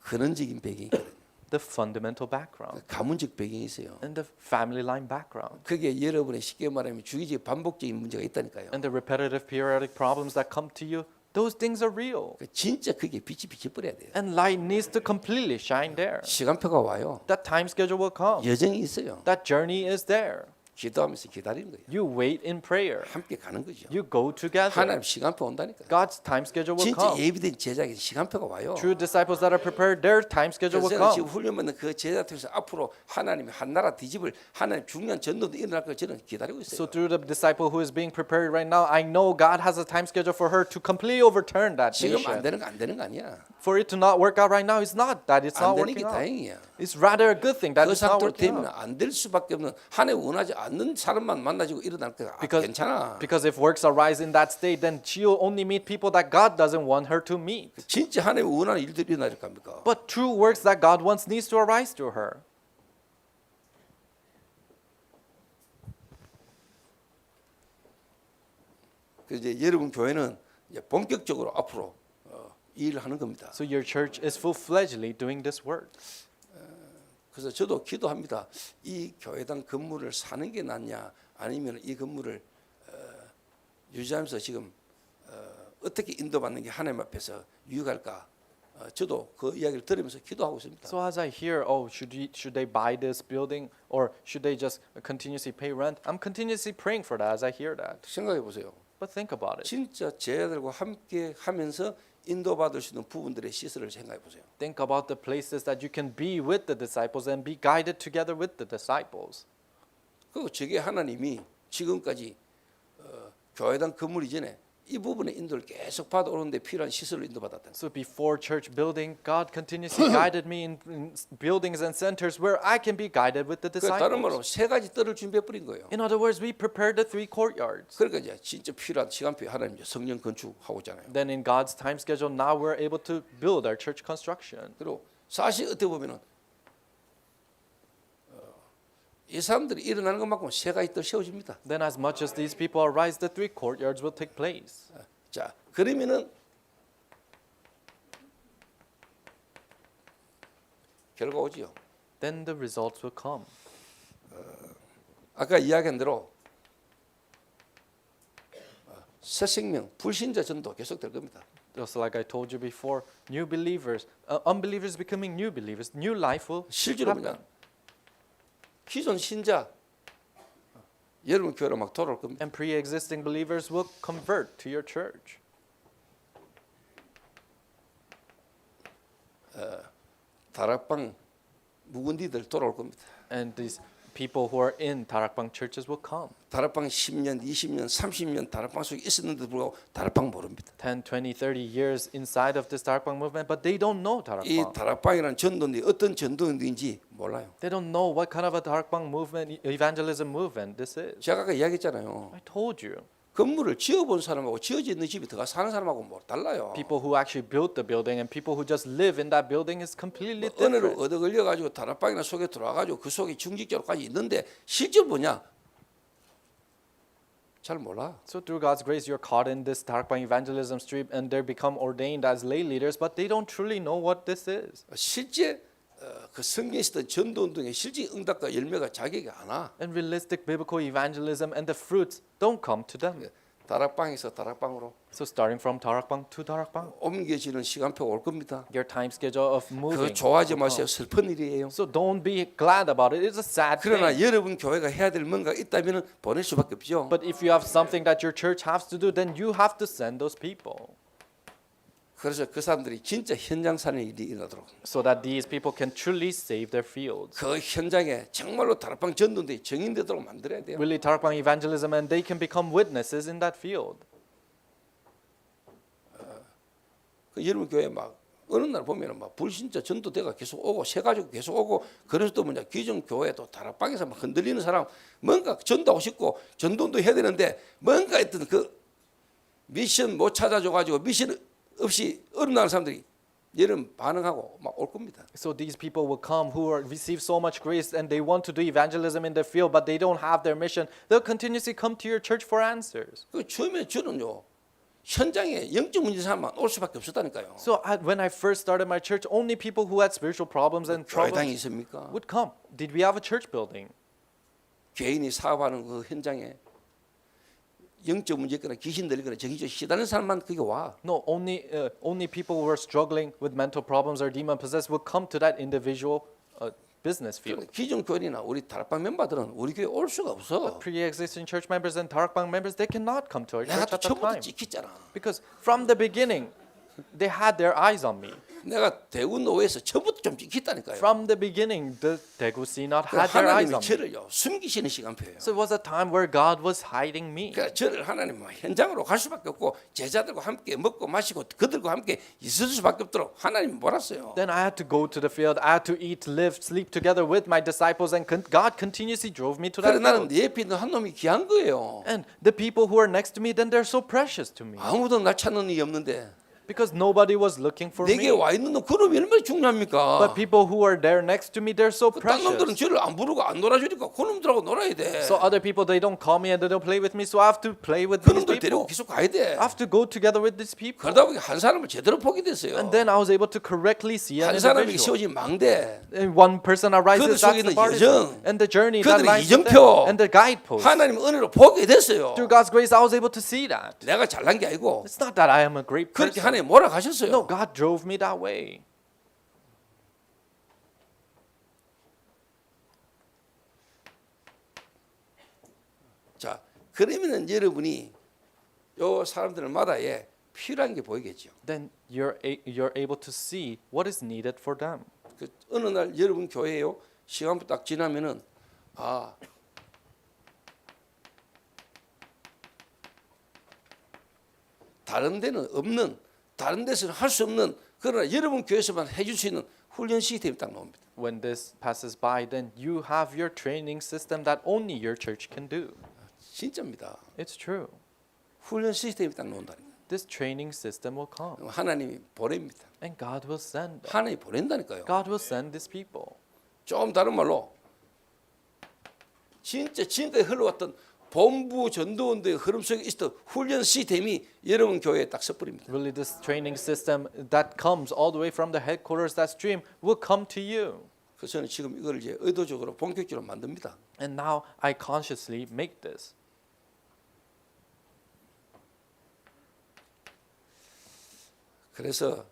근원적인 배경이 있거든요. The fundamental background 가문적 배경이 있어요. and the family line background 그게 여러분의 쉽게 말하면 주기적 반복적인 문제가 있다니까요. and the repetitive periodic problems that come to you. Those things are real. 진짜 그게 빛이 비쳐버려야 돼요. And light needs to completely shine there. 시간표가 와요. That time schedule will come. 여정이 있어요. That journey is there. 기도하면서 기다리는 거예요. You wait in prayer. 함께 가는 거죠. You go together. 하나님 시간표 온다니까요. God's time schedule will 진짜 come. 예비된 제자에게 시간표가 와요. True disciples that are prepared, their time schedule will 그래서 지금 come. 훈련받는 그 제자 통해서 앞으로 하나님이 한 나라 뒤집을 하나님 중요한 전도도 일어날 걸 저는 기다리고 So 있어요. through the disciple who is being prepared right now, I know God has a time schedule for her to completely overturn that 지금 안 nation. 되는 거 안 되는 거 아니야. For it to not work out right now, it's not that it's 안 not 되는 게 working out. 다행이야. It's rather a good thing that 그 it's not 상태로 working 되면 out. 안 될 수밖에 없는 하나님 원하지 않는 사람만 만나지고 일어날 거야. 괜찮아. Because if works arise in that state, then she'll only meet people that God doesn't want her to meet. 진짜 하나님 원하는 일들이 일어날 겁니까? But true works that God wants needs to arise through her. 그래서 이제 여러분 교회는 이제 본격적으로 앞으로 일을 하는 겁니다. So your church is full-fledgedly doing this work. 그래서 저도 기도합니다. 이 교회당 건물을 사는 게 낫냐, 아니면 이 건물을 유지하면서 지금 어떻게 인도받는 게 하나님 앞에서 유익할까? 저도 그 이야기를 들으면서 기도하고 있습니다. So as I hear, oh, should they buy this building or should they just continuously pay rent? I'm continuously praying for that as I hear that. 생각해 보세요. But think about it. 진짜 제자들과 함께 하면서 인도받을 수 있는 부분들의 시설을 생각해 보세요. Think about the places that you can be with the disciples and be guided together with the disciples. 그리고 저게 하나님이 지금까지 교회당 건물 이전에 이 부분의 인도를 계속 받아오는데 필요한 시설을 인도받았다. So before church building, God continuously guided me in buildings and centers where I can be guided with the 다른 말로 disciples. 세 가지 뜰을 준비해 버린 거예요. In other words, we prepared the 3 courtyards. 그러니까 이제 진짜 필요한 시간표에 하나님 이제 성령 건축하고 있잖아요. Then in God's time schedule, now we're able to build our church construction. 그리고 사실 어떻게 보면은 이 사람들이 일어나는 것만큼 세 가지 뜰 세워집니다. Then as much as these people arise, the 3 courtyards will take place. 자, 그러면은 결과 오지요. Then the results will come. 아까 이야기한 대로 새 생명, 불신자 전도 계속될 겁니다. Just like I told you before, new believers, unbelievers becoming new believers, new life will 실제로 happen. 그냥 기존 신자 여러분 교회로 막 돌아올 겁니다. And pre-existing believers will convert to your church. 다락방 묵은디들 돌아올 겁니다. And these people who are in 다락방 churches will come. 다락방 10년, 20년, 30년 다락방 속에 있었는데도 불구하고 다락방 모릅니다. 10, 20, 30 years inside of this 다락방 movement, but they don't know 이 다락방. 다락방이라는 전도인데 어떤 전도인지 몰라요. They don't know what kind of a 다락방 movement, evangelism movement this is. 제가 아까 이야기했잖아요. I told you. 건물을 지어본 사람하고 지어져 있는 집에 들어가 사는 사람하고 뭐 달라요. People who actually built the building and people who just live in that building is completely 은혜를 different. 얻어 걸려 가지고 다락방이나 속에 들어와 가지고 그 속에 중직자로까지 있는데 실제 뭐냐? 잘 몰라. So through God's grace, you're caught in this 다락방 evangelism stream, and they become ordained as lay leaders, but they don't truly know what this is. 실제 그 성경에 있었던 전도 운동의 실제 응답과 열매가 자기에게 안 와. And realistic biblical evangelism and the fruits don't come to them. 다락방에서 다락방으로 So starting from 다락방 to 다락방, 옮겨지는 시간표가 올 겁니다. your time schedule of 그거 moving. 좋아하지 will 마세요. come. 슬픈 일이에요. So don't be glad about it. It's a sad 그러나 thing. 여러분 교회가 해야 될 뭔가 있다면 보낼 수밖에 없죠. But if you have something that your church has to do, then you have to send those people 그래서 그 사람들이 진짜 현장 사는 일이 일어나도록 so that these people can truly save their fields. 그 현장에 정말로 다락방 전도인들이 정인되도록 만들어야 돼요. Really 다락방 evangelism, and they can become witnesses in that field. 그 여러분 교회 막 어느 날 보면은 막 불신자 전도대가 계속 오고 새 가지고 계속 오고 그래서 또 뭐냐 기존 교회도 다락방에서 막 흔들리는 사람 뭔가 전도하고 싶고 전도도 해야 되는데 뭔가 했던 그 미션 못 찾아줘 가지고 미션 없이 어긋나는 사람들이 여러분 반응하고 막 올 겁니다. So these people will come who are, receive so much grace and they want to do evangelism in their field, but they don't have their mission. They'll continuously come to your church for answers. 그 처음에 저는요 현장에 영적 문제 사람만 올 수밖에 없었다니까요. So when I first started my church, only people who had spiritual problems and 교회당이 troubles 있습니까? would come. Did we have a church building? 개인이 사업하는 그 현장에 영적 문제 있거나 귀신 들리거나 정신적 시달리는 사람만 그게 와. No, only people who are struggling with mental problems or demon possessed will come to that individual business field. 기존 교인이나 우리 다락방 멤버들은 우리 교회 올 수가 없어. Pre-existing church members and 다락방 members, they cannot come to our 내가 church 또 at that 처음부터 time 찍혔잖아. because from the beginning, they had their eyes on me. 내가 대구 노회에서 처음부터 좀 찍혔다니까요. From the beginning, the Daegu Synod had their eyes 하나님이 on me. 저를요 숨기시는 시간표예요. So it was a time where God was hiding me. 그러니까 저를 하나님 현장으로 갈 수밖에 없고 제자들과 함께 먹고 마시고 그들과 함께 있을 수밖에 없도록 하나님 몰았어요. Then I had to go to the field. I had to eat, live, sleep together with my disciples, and God continuously drove me to that 그래 나는 field. 내 옆에 있는 한 놈이 귀한 거예요. And the people who are next to me, then they're so precious to me 아무도 날 찾는 이 없는데 because nobody was looking for 내게 me. 와 있는 놈 그놈이 얼마나 중요합니까? But people who are there next to me, they're so 딴 놈들은 precious. 저를 안 부르고 안 놀아주니까 그놈들하고 놀아야 돼. So other people, they don't call me and they don't play with me, so I have to play with these 그놈들 데리고 people. 계속 가야 돼. I have to go together with these people. 그러다 보니 한 사람을 제대로 보게 됐어요. And then I was able to correctly see an 한 사람이 individual. 세워진 망대. And one person 그들 arises, that's 속에 the 있는 party. 여정, And the journey that 그들의 lies with 이정표, them. And the guidepost. 하나님 은혜로 보게 됐어요. Through God's grace, I was able to see that. 내가 잘난 게 아니고 It's not that I am a great 그렇게 person. 하나님 몰아가셨어요. No, God drove me that way. 자, 그러면은 여러분이 요 사람들마다에 필요한 게 보이겠죠. Then you're able to see what is needed for them. 그 어느 날 여러분 교회요 시간부 딱 지나면은 아 다른 데는 없는 다른 데서는 할 수 없는 그러나 여러분 교회에서만 해줄 수 있는 훈련 시스템이 딱 나옵니다. When this passes by, then you have your training system that only your church can do. 진짜입니다. It's true. 훈련 시스템이 딱 나온다니까. This training system will come. 하나님이 보냅니다. And God will send them. 하나님이 보낸다니까요. God will send these people. 좀 다른 말로 진짜 지금까지 흘러왔던 본부 전도원들의 흐름 속에 있었던 훈련 시스템이 여러분 교회에 딱 섞어버립니다. Really, this training system that comes all the way from the headquarters, that stream, will come to you. 그래서 저는 지금 이걸 이제 의도적으로 본격적으로 만듭니다. And now I consciously make this. 그래서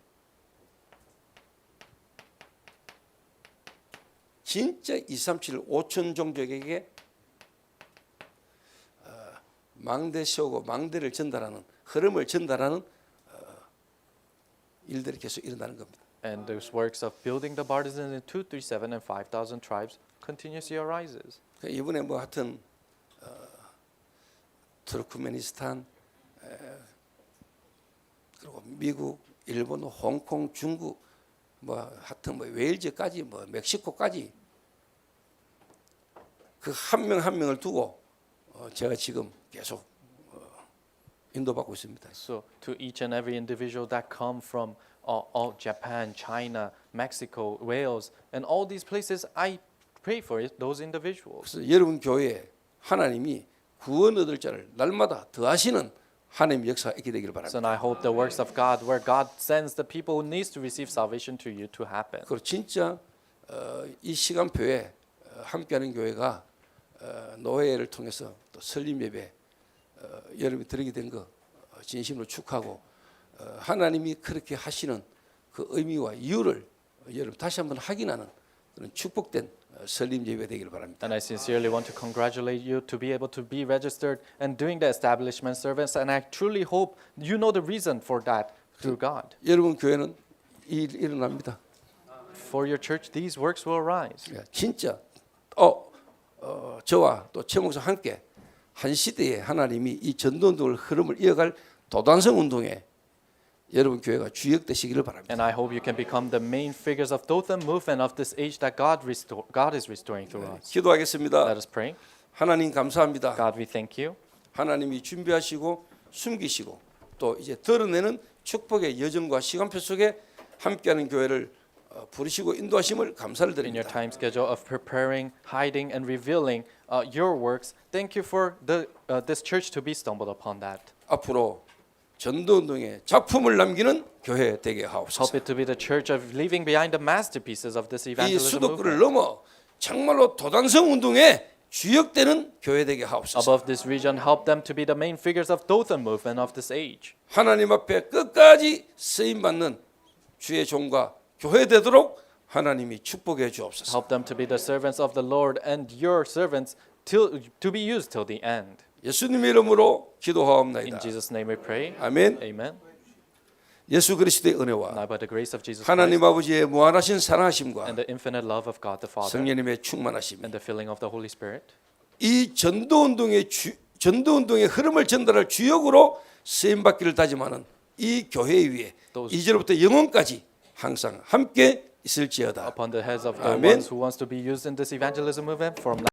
진짜 237 5천 종족에게 망대 세우고 망대를 전달하는 흐름을 전달하는 일들이 계속 일어나는 겁니다. And those works of building the partisans in 237 and 5,000 tribes continuously arises. 이번에 뭐 하여튼 투르크메니스탄 그리고 미국, 일본, 홍콩, 중국 뭐 하여튼 뭐 웨일즈까지 뭐 멕시코까지 그 한 명 한 명을 두고 제가 지금 계속 인도받고 있습니다. So to each and every individual that come from all Japan, China, Mexico, Wales, and all these places, I pray for it, those individuals. 그래서 여러분 교회에 하나님이 구원 얻을 자를 날마다 더하시는 하나님의 역사가 있게 되기를 바랍니다. So I hope the works of God, where God sends the people who needs to receive salvation to you, to happen. 그리고 진짜 이 시간표에 함께하는 교회가 노회를 통해서 또 설립 예배 여러분이 드리게 된 거 진심으로 축하하고 하나님이 그렇게 하시는 그 의미와 이유를 여러분 다시 한번 확인하는 그런 축복된 설립 예배 되기를 바랍니다. And I sincerely want to congratulate you to be able to be registered and doing the establishment service. And I truly hope you know the reason for that through God. 여러분 교회는 일어납니다. For your church, these works will arise. 진짜 저와 또 최 목사 함께 한 시대에 하나님이 이 전도운동을 흐름을 이어갈 도단성 운동에 여러분 교회가 주역되시기를 바랍니다. And I hope you can become the main figures of Dothan movement of this age that God is restoring through us. 기도하겠습니다. Let us pray. 하나님 감사합니다. God, we thank you. 하나님이 준비하시고 숨기시고 또 이제 드러내는 축복의 여정과 시간표 속에 함께하는 교회를 부르시고 인도하심을 감사를 In your 드립니다. time schedule of preparing, hiding, and revealing your works, thank you for this church to be stumbled upon that. 앞으로 전도운동의 작품을 남기는 교회 되게 Help 하옵소서. it to be the church of leaving behind the masterpieces of this 이 evangelism 수도권을 movement. 넘어 정말로 도단성 운동의 주역되는 교회 되게 하옵소서. Above this region, help them to be the main figures of Dothan movement of this age. 하나님 앞에 끝까지 쓰임 받는 주의 종과 교회 되도록 하나님이 축복해 주옵소서. Help them to be the servants of the Lord and your servants to be used till the end. 예수님의 이름으로 In 기도하옵나이다. Jesus' name we pray. 아멘. Amen. 예수 그리스도의 은혜와 Now by the grace of Jesus 하나님 Christ 아버지의 무한하신 사랑하심과 and the infinite love of God the Father 성령님의 충만하심이 and the filling of the Holy Spirit, 이 전도운동의 흐름을 전달할 주역으로 쓰임 받기를 다짐하는 이 교회 위에 이제로부터 영원까지 항상 함께 있을지어다. upon the heads of the Amen. ones who wants to be used in this evangelism movement from now